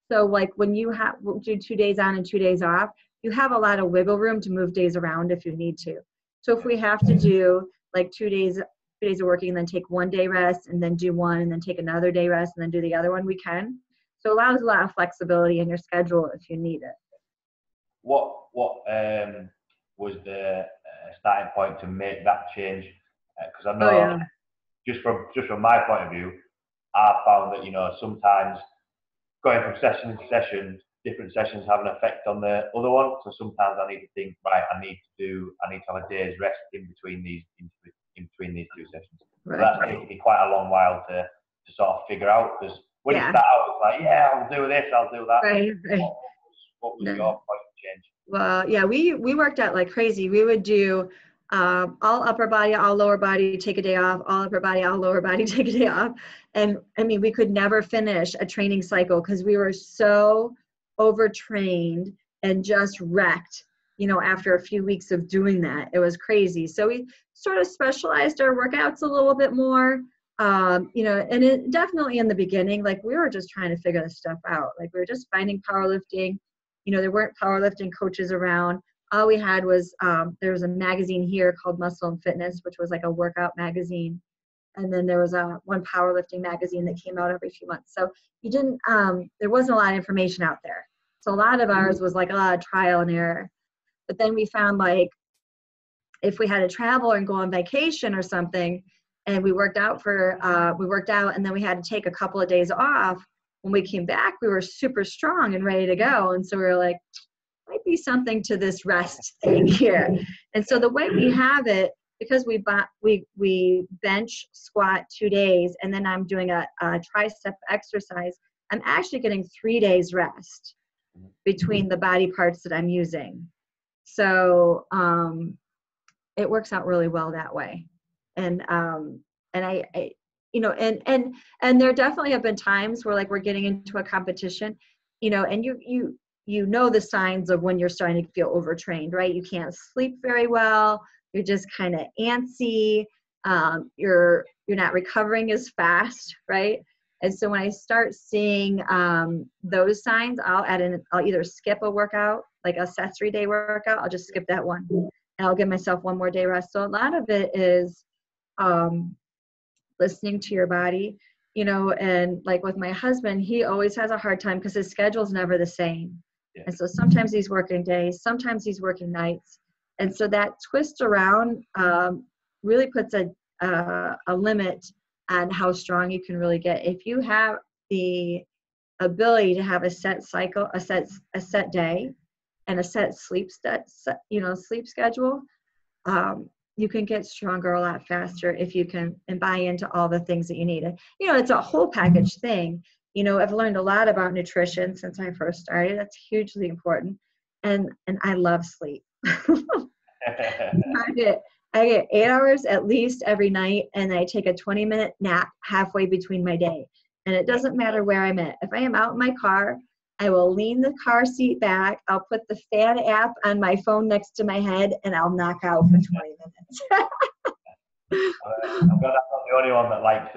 So like when you do 2 days on and 2 days off, you have a lot of wiggle room to move days around if you need to. So if we have to do like 2 days of working and then take 1 day rest and then do one and then take another day rest and then do the other one, we can. So it allows a lot of flexibility in your schedule if you need it. What was the starting point to make that change? Because I know just from my point of view, I found that sometimes going from session to session, different sessions have an effect on the other one. So sometimes I need to think, right, I need to have a day's rest in between these two sessions. Right. So that's taken me quite a long while to sort of figure out, because when you start out, it's like, I'll do this, I'll do that. Right. What was your point of change? Well, we worked out like crazy. We would do all upper body, all lower body, take a day off, all upper body, all lower body, take a day off. And I mean, we could never finish a training cycle because we were so overtrained and just wrecked, after a few weeks of doing that. It was crazy. So we sort of specialized our workouts a little bit more, and it definitely in the beginning, like we were just trying to figure this stuff out. Like we were just finding powerlifting. There weren't powerlifting coaches around. All we had was, there was a magazine here called Muscle and Fitness, which was like a workout magazine. And then there was one powerlifting magazine that came out every few months. So there wasn't a lot of information out there. So a lot of ours was like a lot of trial and error. But then we found like, if we had to travel and go on vacation or something, and we worked out and then we had to take a couple of days off, when we came back, we were super strong and ready to go. And so we were like, might be something to this rest thing here. And so the way we have it, because we bench squat 2 days, and then I'm doing a tricep exercise, I'm actually getting 3 days rest between the body parts that I'm using. So it works out really well that way. And I and there definitely have been times where like we're getting into a competition, and you know the signs of when you're starting to feel overtrained, right? You can't sleep very well. You're just kind of antsy. You're not recovering as fast, right? And so when I start seeing those signs, I'll either skip a workout, like accessory day workout. I'll just skip that one. and I'll give myself one more day rest. So a lot of it is listening to your body, and like with my husband, he always has a hard time because his schedule's never the same. Yeah. And so sometimes he's working days, sometimes he's working nights. And so that twist around really puts a limit on how strong you can really get. If you have the ability to have a set cycle, a set day, and a set sleep sleep schedule, you can get stronger a lot faster if you can and buy into all the things that you need. It's a whole package thing. I've learned a lot about nutrition since I first started. That's hugely important. And I love sleep. I get 8 hours at least every night, and I take a 20-minute nap halfway between my day. And it doesn't matter where I'm at. If I am out in my car, I will lean the car seat back. I'll put the fan app on my phone next to my head, and I'll knock out for 20 minutes. I'm glad I'm not the only one that likes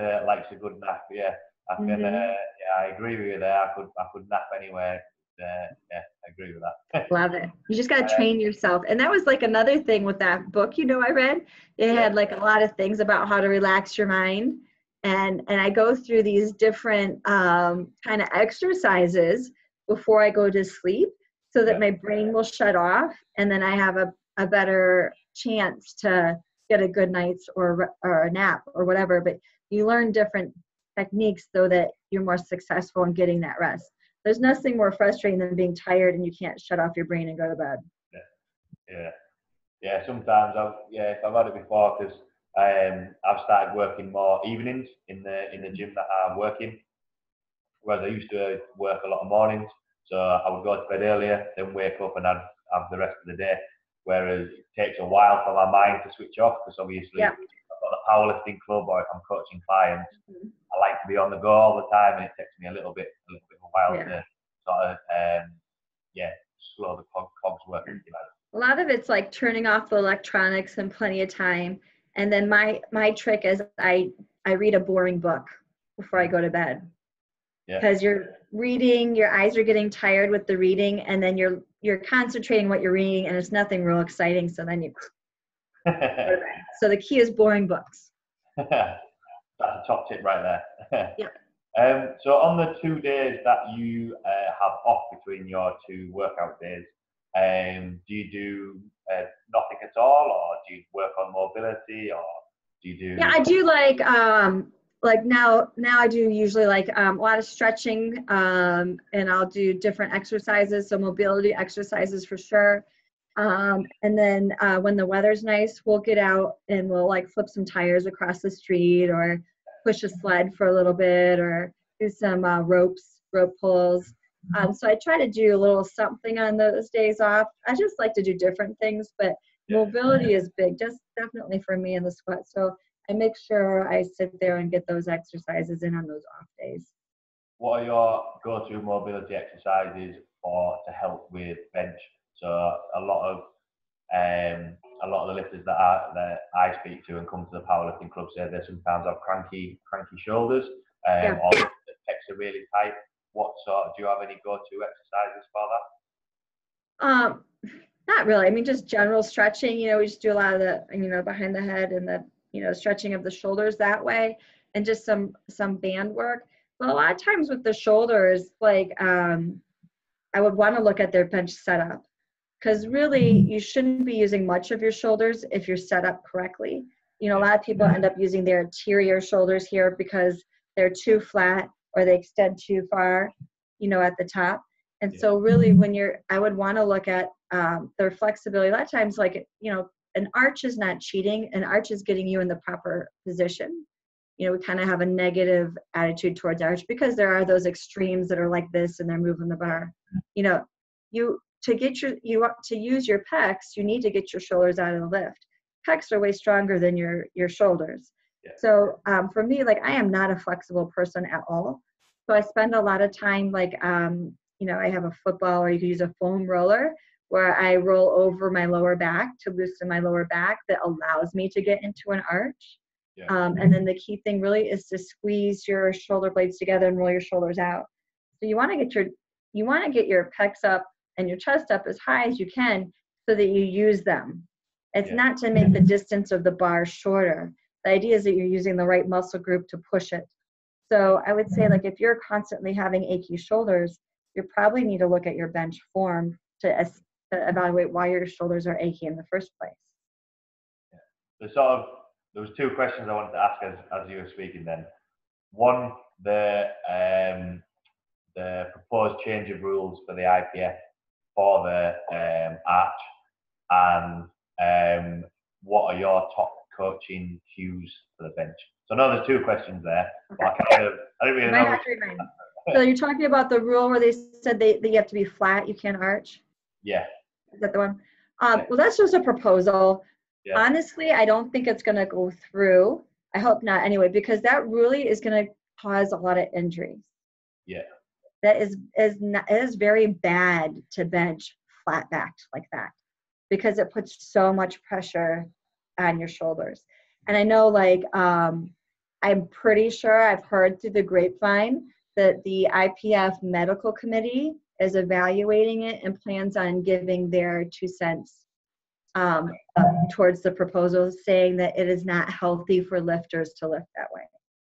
a good nap. Yeah, I can. I agree with you there. I could nap anywhere. Yeah, I agree with that. Love it. You just got to train yourself. And that was like another thing with that book, I read. It had like a lot of things about how to relax your mind. And I go through these different kind of exercises before I go to sleep so that my brain will shut off. And then I have a better chance to get a good night's or a nap or whatever. But you learn different techniques so that you're more successful in getting that rest. There's nothing more frustrating than being tired and you can't shut off your brain and go to bed. Yeah. Sometimes if I've had it before, because I've started working more evenings in the gym that I'm working, whereas I used to work a lot of mornings. So I would go to bed earlier, then wake up and I'd have the rest of the day. Whereas it takes a while for my mind to switch off, because obviously I've got the powerlifting club, or if I'm coaching clients, I like to be on the go all the time, and it takes me a little bit of a while to sort of slow the cogs working. A lot of it's like turning off the electronics and plenty of time. And then my trick is I read a boring book before I go to bed. Because you're reading, your eyes are getting tired with the reading, and then you're concentrating what you're reading, and it's nothing real exciting. So then you go to bed. So the key is boring books. That's a top tip right there. So on the 2 days that you have off between your 2 workout days, do you do nothing at all, or do you work on mobility, or do you do? Yeah, I do like now I do usually like a lot of stretching, and I'll do different exercises, so mobility exercises for sure. And then when the weather's nice, we'll get out and we'll like flip some tires across the street, or push a sled for a little bit, or do some rope pulls. So I try to do a little something on those days off. I just like to do different things, but mobility is big, just definitely for me in the squat. So I make sure I sit there and get those exercises in on those off days. What are your go-to mobility exercises to help with bench? So a lot of the lifters that I speak to and come to the powerlifting club say they sometimes have cranky shoulders, or the pecs are really tight. Do you have any go-to exercises for that? Not really. I mean, just general stretching. We just do a lot of the behind the head and the stretching of the shoulders that way, and just some band work. But a lot of times with the shoulders, like I would want to look at their bench setup, because really you shouldn't be using much of your shoulders if you're set up correctly. A lot of people end up using their anterior shoulders here because they're too flat or they extend too far, at the top. And so really I would want to look at their flexibility. A lot of times, like, an arch is not cheating. An arch is getting you in the proper position. We kind of have a negative attitude towards arch because there are those extremes that are like this and they're moving the bar. To use your pecs, you need to get your shoulders out of the lift. Pecs are way stronger than your shoulders. So for me, like, I am not a flexible person at all. So I spend a lot of time, like, I have a football, or you could use a foam roller, where I roll over my lower back to loosen my lower back. That allows me to get into an arch. And then the key thing really is to squeeze your shoulder blades together and roll your shoulders out. So you want to get your pecs up and your chest up as high as you can so that you use them. It's Yeah. not to make the distance of the bar shorter. The idea is that you're using the right muscle group to push it. So I would say, like, if you're constantly having achy shoulders, you probably need to look at your bench form to evaluate why your shoulders are achy in the first place. Yeah. There was two questions I wanted to ask as you were speaking then. One, the proposed change of rules for the IPF for the arch, and what are your top coaching cues for the bench? So I know there's two questions there, but I didn't really know. So you're talking about the rule where they said that you have to be flat, you can't arch? Yeah. Is that the one? Well, that's just a proposal. Yeah. Honestly, I don't think it's going to go through. I hope not anyway, because that really is going to cause a lot of injuries. Yeah. That is very bad to bench flat backed like that, because it puts so much pressure on your shoulders. And I know, like, I'm pretty sure I've heard through the grapevine that the IPF medical committee is evaluating it and plans on giving their 2 cents towards the proposal, saying that it is not healthy for lifters to lift that way.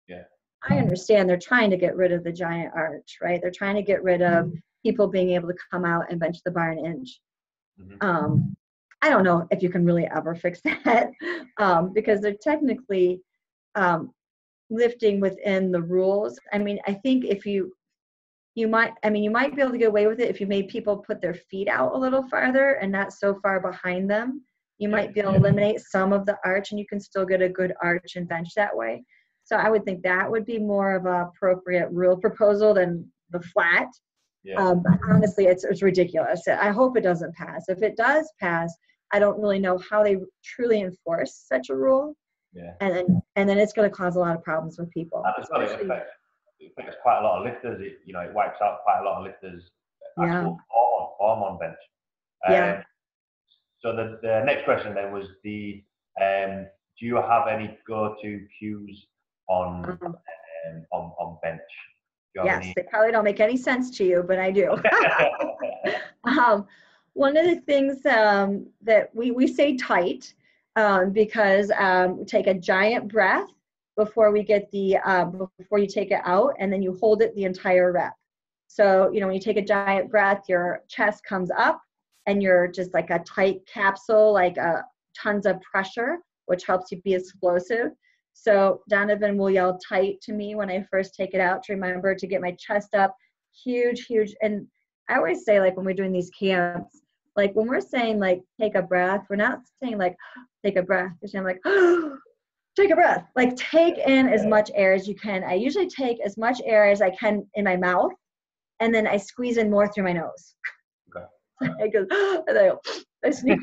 Yeah. I understand they're trying to get rid of the giant arch, right? They're trying to get rid of people being able to come out and bench the bar an inch. Mm-hmm. I don't know if you can really ever fix that, because they're technically lifting within the rules. I mean, I think if you might be able to get away with it if you made people put their feet out a little farther and not so far behind them. You might be able to eliminate some of the arch, and you can still get a good arch and bench that way. So I would think that would be more of an appropriate rule proposal than the flat. Yeah. But honestly, it's ridiculous. I hope it doesn't pass. If it does pass, I don't really know how they truly enforce such a rule. Yeah. And then it's going to cause a lot of problems with people. And it affects quite a lot of lifters. It wipes out quite a lot of lifters' actual form on bench. Yeah. So the next question then was do you have any go-to cues on bench? Yes, they probably don't make any sense to you, but I do. One of the things that we say tight, because we take a giant breath before you take it out, and then you hold it the entire rep. So, when you take a giant breath, your chest comes up and you're just like a tight capsule, like tons of pressure, which helps you be explosive. So Donovan will yell tight to me when I first take it out to remember to get my chest up, huge. And I always say, like, when we're doing these camps, like when we're saying like, take a breath, we're not saying like, take a breath. We're saying like, take a breath, like take in as much air as you can. I usually take as much air as I can in my mouth, and then I squeeze in more through my nose. Okay. I sneak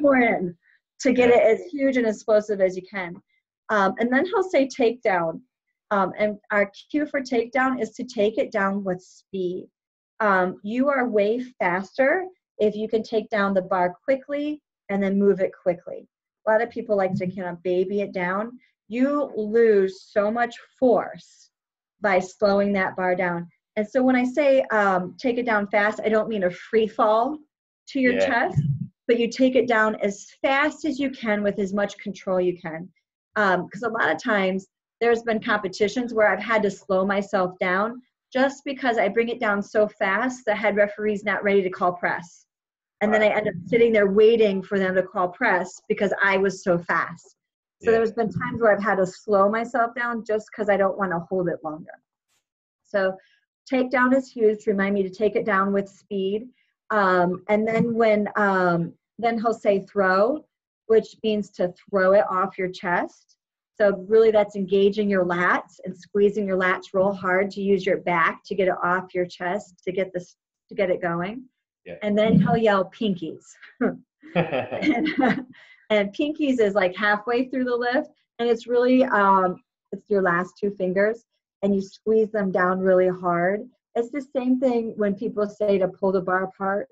more in to get it as huge and explosive as you can. And then he'll say takedown. And our cue for takedown is to take it down with speed. You are way faster if you can take down the bar quickly and then move it quickly. A lot of people like to kind of baby it down. You lose so much force by slowing that bar down. And so when I say take it down fast, I don't mean a free fall to your chest, but you take it down as fast as you can with as much control you can. Because a lot of times there's been competitions where I've had to slow myself down just because I bring it down so fast, the head referee's not ready to call press. And then I end up sitting there waiting for them to call press because I was so fast. So there's been times where I've had to slow myself down just because I don't want to hold it longer. So takedown is huge. Remind me to take it down with speed. And then then he'll say throw, which means to throw it off your chest. So really that's engaging your lats and squeezing your lats real hard to use your back to get it off your chest to get it going. Yeah. And then he'll yell pinkies. and pinkies is like halfway through the lift, and it's really it's your last 2 fingers, and you squeeze them down really hard. It's the same thing when people say to pull the bar apart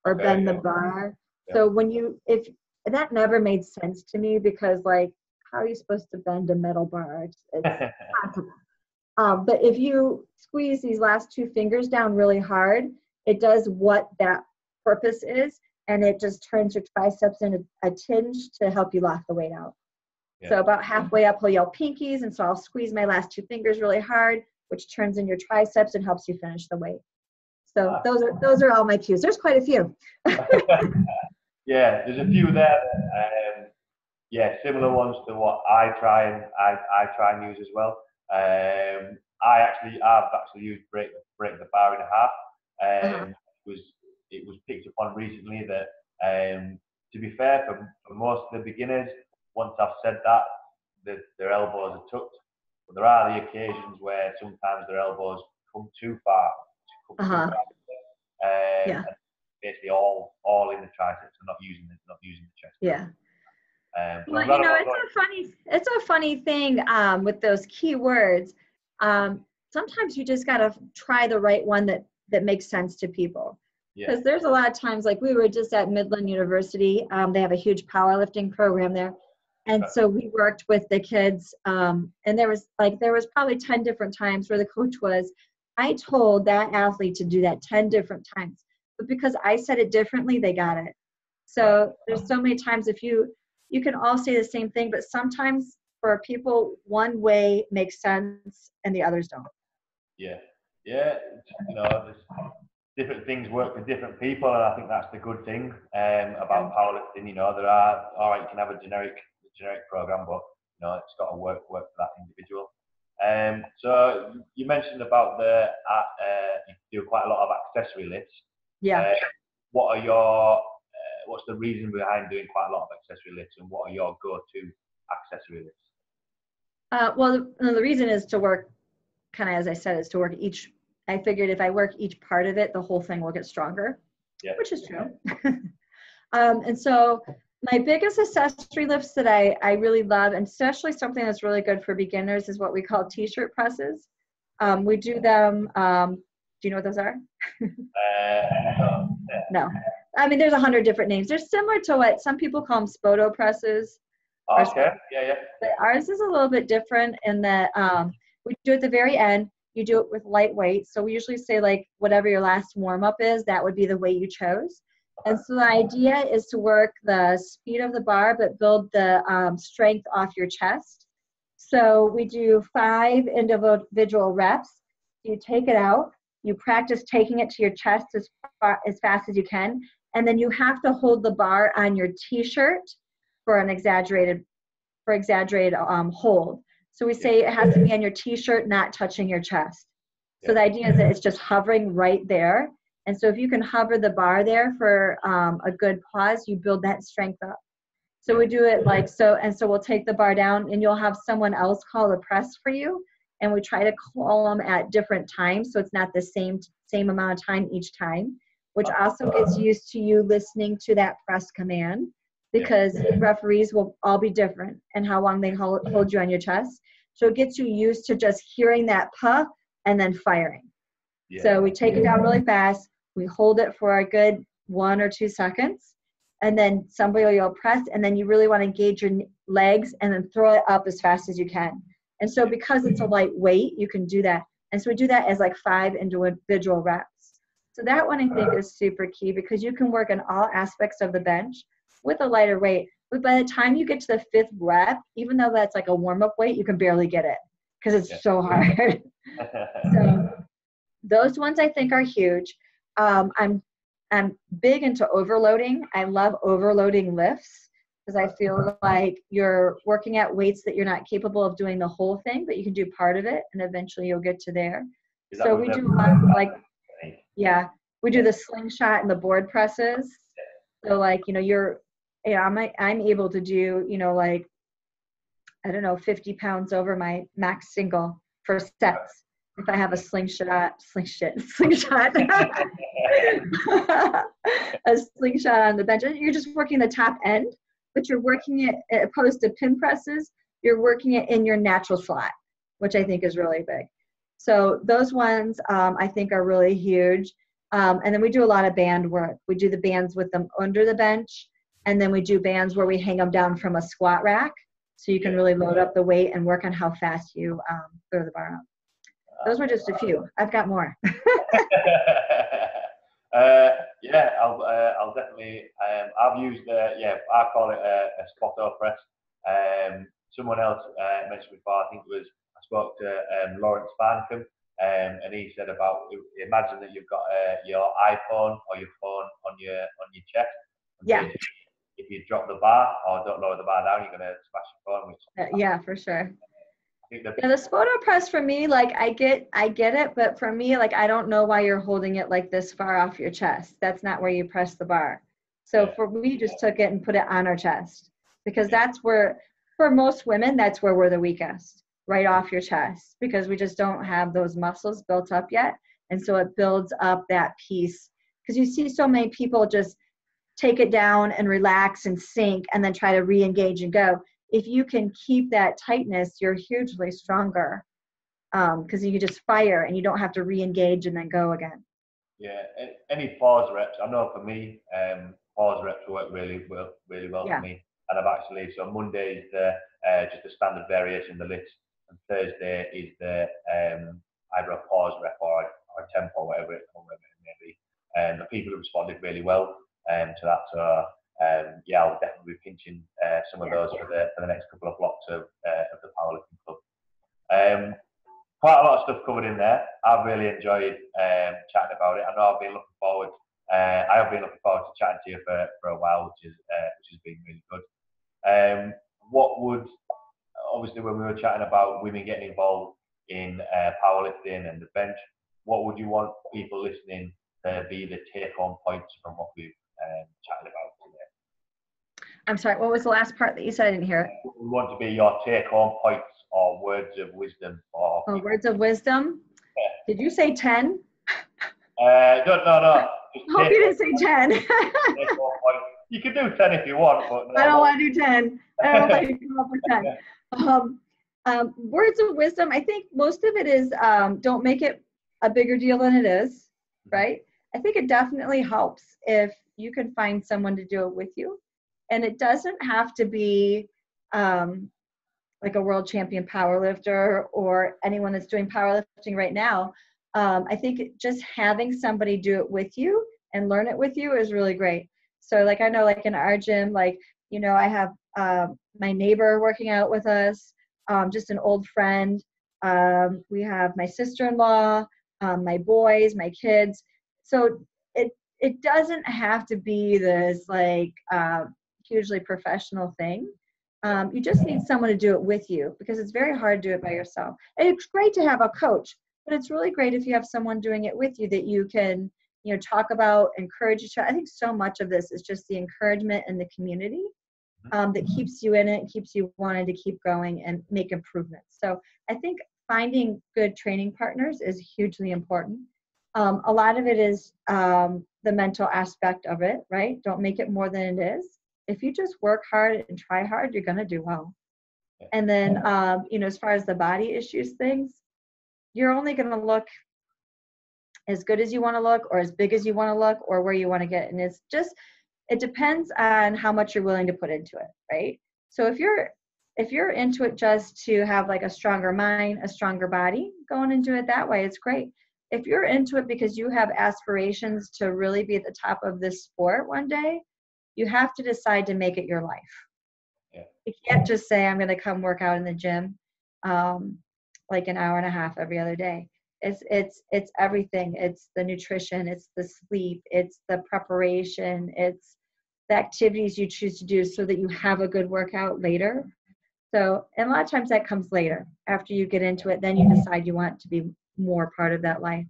or bend the bar. Yeah. So if that never made sense to me, because like, how are you supposed to bend a metal bar? It's possible. But if you squeeze these last 2 fingers down really hard, it does what that purpose is. and it just turns your triceps in a tinge to help you lock the weight out. Yeah. So about halfway up, he'll yell pinkies, and so I'll squeeze my last 2 fingers really hard, which turns in your triceps and helps you finish the weight. So those are all my cues. There's quite a few. Yeah, there's a few there that, similar ones to what I try and use as well. I've actually used break the bar in half. It was picked upon recently that, to be fair, for most of the beginners, once I've said that, their elbows are tucked. But there are the occasions where sometimes their elbows come too far. And basically all in the triceps and not using the chest. Yeah. Well, it's a funny thing with those keywords. Sometimes you just got to try the right one that makes sense to people. Because there's a lot of times, like we were just at Midland University, they have a huge powerlifting program there. And so we worked with the kids, and there was probably 10 different times where the coach was, I told that athlete to do that 10 different times. But because I said it differently, they got it. So there's so many times if you can all say the same thing, but sometimes for people, one way makes sense and the others don't. Yeah. There's different things work for different people, and I think that's the good thing about powerlifting. There are, all right, you can have a generic program, but it's got to work for that individual. So you mentioned about you do quite a lot of accessory lifts. Yeah. What's the reason behind doing quite a lot of accessory lifts, and what are your go-to accessory lifts? Well, the reason is to work, kind of as I said, is to work each. I figured if I work each part of it, the whole thing will get stronger, which is true. And so my biggest accessory lifts that I really love, and especially something that's really good for beginners, is what we call t-shirt presses. We do them. Do you know what those are? No. I mean, there's 100 different names. They're similar to what some people call them Spoto presses. Okay. Yeah. But ours is a little bit different in that we do it at the very end. You do it with light weight. So we usually say, like, whatever your last warm-up is, that would be the weight you chose. And so the idea is to work the speed of the bar, but build the strength off your chest. So we do 5 individual reps. You take it out. You practice taking it to your chest as fast as you can. And then you have to hold the bar on your t-shirt for an exaggerated hold. So we say it has to be on your t-shirt, not touching your chest. So the idea is that it's just hovering right there. And so if you can hover the bar there for a good pause, you build that strength up. So we do it like so, and so we'll take the bar down, and you'll have someone else call the press for you. And we try to call them at different times, so it's not the same amount of time each time, which also gets used to you listening to that press command, because referees will all be different and how long they hold you on your chest. So it gets you used to just hearing that puff and then firing. So we take it down really fast. We hold it for a good 1 or 2 seconds, and then somebody will yell press, and then you really want to engage your legs and then throw it up as fast as you can. And so because it's a light weight, you can do that. And so we do that as like 5 individual reps. So that one I think is super key, because you can work in all aspects of the bench with a lighter weight. But by the time you get to the 5th rep, even though that's like a warm-up weight, you can barely get it because it's so hard. So those ones I think are huge. I'm big into overloading. I love overloading lifts, because I feel like you're working at weights that you're not capable of doing the whole thing, but you can do part of it, and eventually you'll get to there. So we do we do the slingshot and the board presses. So like, I'm able to do, like, I don't know, 50 pounds over my max single for sets. If I have a slingshot, a slingshot on the bench. You're just working the top end, but you're working it, opposed to pin presses, you're working it in your natural slot, which I think is really big. So those ones I think are really huge. And then we do a lot of band work. We do the bands with them under the bench, and then we do bands where we hang them down from a squat rack, so you can really load up the weight and work on how fast you throw the bar up. Those were just a few. I've got more. Yeah, I'll definitely. I've used I call it a spot press. Someone else mentioned before. I think it was I spoke to Lawrence Farncombe, and he said about imagine that you've got your iPhone or your phone on your chest. And Yeah. if you drop the bar or don't lower the bar down, you're gonna smash your phone. Yeah, for sure. I think Yeah, the spoto press for me, like I get it, but for me, like I don't know why you're holding it like this far off your chest. That's not where you press the bar. So we just took it and put it on our chest because that's where, for most women, that's where we're the weakest, right off your chest, because we just don't have those muscles built up yet. And so it builds up that piece because you see so many people just take it down and relax and sink and then try to re-engage and go. If you can keep that tightness, you're hugely stronger because you just fire and you don't have to re-engage and then go again. Yeah, any pause reps. I know for me, pause reps work really well for me. And I've actually, so Monday is the just a standard variation of the lifts, and Thursday is the either a pause rep or a tempo, whatever it may be. And the people have responded really well to that. So I'll definitely be pinching some of those for the next couple of blocks of the powerlifting club. Quite a lot of stuff covered in there. I've really enjoyed chatting about it. I know I've been looking forward. I have been looking forward to chatting to you for a while, which has been really good. What would obviously when we were chatting about women getting involved in powerlifting and the bench, what would you want people listening to be the take-home points from what we've chatted about today? I'm sorry. What was the last part that you said? I didn't hear it. We want to be your take-home points or words of wisdom for people. Words of wisdom? Yeah. Did you say 10? No. I hope you didn't say 10. You can do 10 if you want, but no. I don't want to do 10. I don't know if I can come up with 10. Words of wisdom, I think most of it is don't make it a bigger deal than it is, right? I think it definitely helps if you can find someone to do it with you. And it doesn't have to be like a world champion powerlifter or anyone that's doing powerlifting right now. I think just having somebody do it with you and learn it with you is really great. So like I know like in our gym, like, you know, I have my neighbor working out with us, just an old friend. We have my sister-in-law, my boys, my kids. So it doesn't have to be this like hugely professional thing. You just need someone to do it with you because it's very hard to do it by yourself. And it's great to have a coach, but it's really great if you have someone doing it with you that you can, you know, talk about, encourage each other. I think so much of this is just the encouragement and the community that keeps you in it, keeps you wanting to keep going and make improvements. So I think finding good training partners is hugely important. A lot of it is the mental aspect of it, right? Don't make it more than it is. If you just work hard and try hard, you're going to do well. And then, you know, as far as the body issues things, you're only going to look as good as you want to look or as big as you want to look or where you want to get. And it's just, it depends on how much you're willing to put into it, right? So if you're into it just to have like a stronger mind, a stronger body, going into it that way, it's great. If you're into it because you have aspirations to really be at the top of this sport one day, you have to decide to make it your life. Yeah. You can't just say, I'm going to come work out in the gym like an hour and a half every other day. It's everything. It's the nutrition, it's the sleep, it's the preparation, it's the activities you choose to do so that you have a good workout later. So, and a lot of times that comes later. After you get into it, then you decide you want to be more part of that life.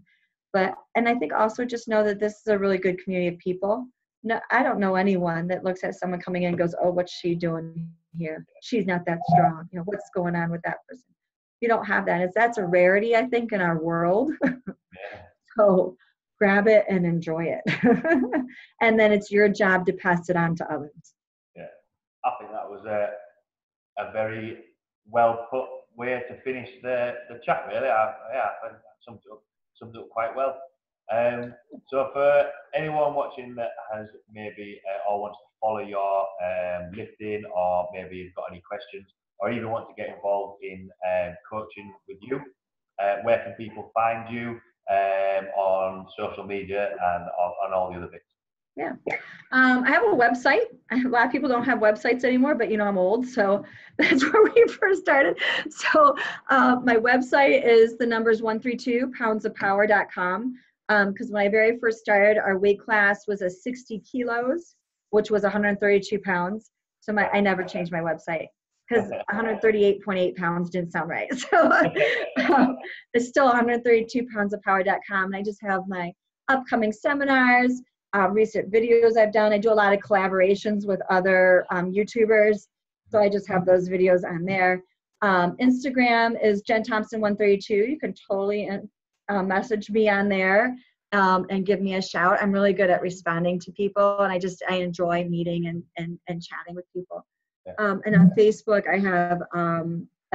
And I think also just know that this is a really good community of people. No, I don't know anyone that looks at someone coming in and goes, oh, what's she doing here? She's not that strong. You know, what's going on with that person? You don't have that. That's a rarity, I think, in our world. So grab it and enjoy it. And then it's your job to pass it on to others. Yeah, I think that was a very well put way to finish the chat, really. I think that summed it up quite well. So for anyone watching that has maybe or wants to follow your lifting, or maybe you've got any questions, or even want to get involved in coaching with you, where can people find you? on social media and on all the other bits? Yeah. I have a website. A lot of people don't have websites anymore, but you know, I'm old, so that's where we first started. So my website is the numbers 132 poundsofpower.com. Because when I very first started, our weight class was a 60 kilos, which was 132 pounds. So I never changed my website because 138.8 pounds didn't sound right. So it's still 132 poundsofpower.com. And I just have my upcoming seminars, recent videos I've done. I do a lot of collaborations with other YouTubers. So I just have those videos on there. Instagram is Jen Thompson 132. You can totally message me on there and give me a shout. I'm really good at responding to people, and I enjoy meeting and chatting with people. And on Facebook, I have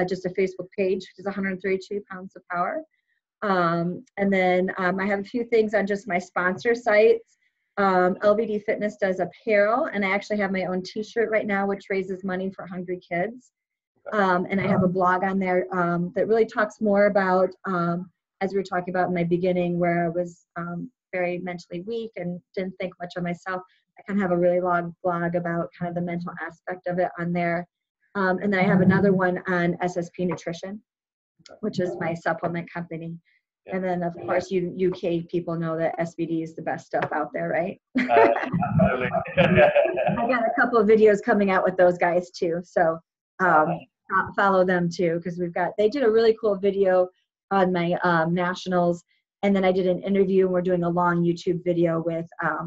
just a Facebook page, which is 132 Pounds of Power. And then I have a few things on just my sponsor sites. LVD Fitness does apparel, and I actually have my own t-shirt right now, which raises money for hungry kids. And I have a blog on there that really talks more about, as we were talking about in my beginning, where I was very mentally weak and didn't think much of myself. I kind of have a really long blog about kind of the mental aspect of it on there. And then I have another one on SSP Nutrition, which is my supplement company. And then, of course, you UK people know that SBD is the best stuff out there, right? Absolutely. I got a couple of videos coming out with those guys too. So follow them too, because they did a really cool video on my nationals. And then I did an interview, and we're doing a long YouTube video with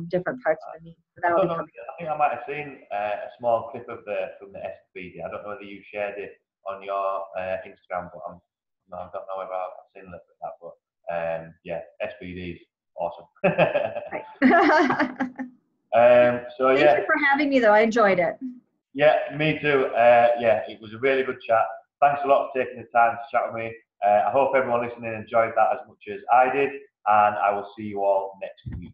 different parts of the meet. So I think I might have seen a small clip of from the SBD. I don't know whether you shared it on your Instagram, but I don't know whether I've seen a little bit of that. But yeah, SBD is awesome. So Thank you for having me, though. I enjoyed it. Yeah, me too. Yeah, it was a really good chat. Thanks a lot for taking the time to chat with me. I hope everyone listening enjoyed that as much as I did, and I will see you all next week.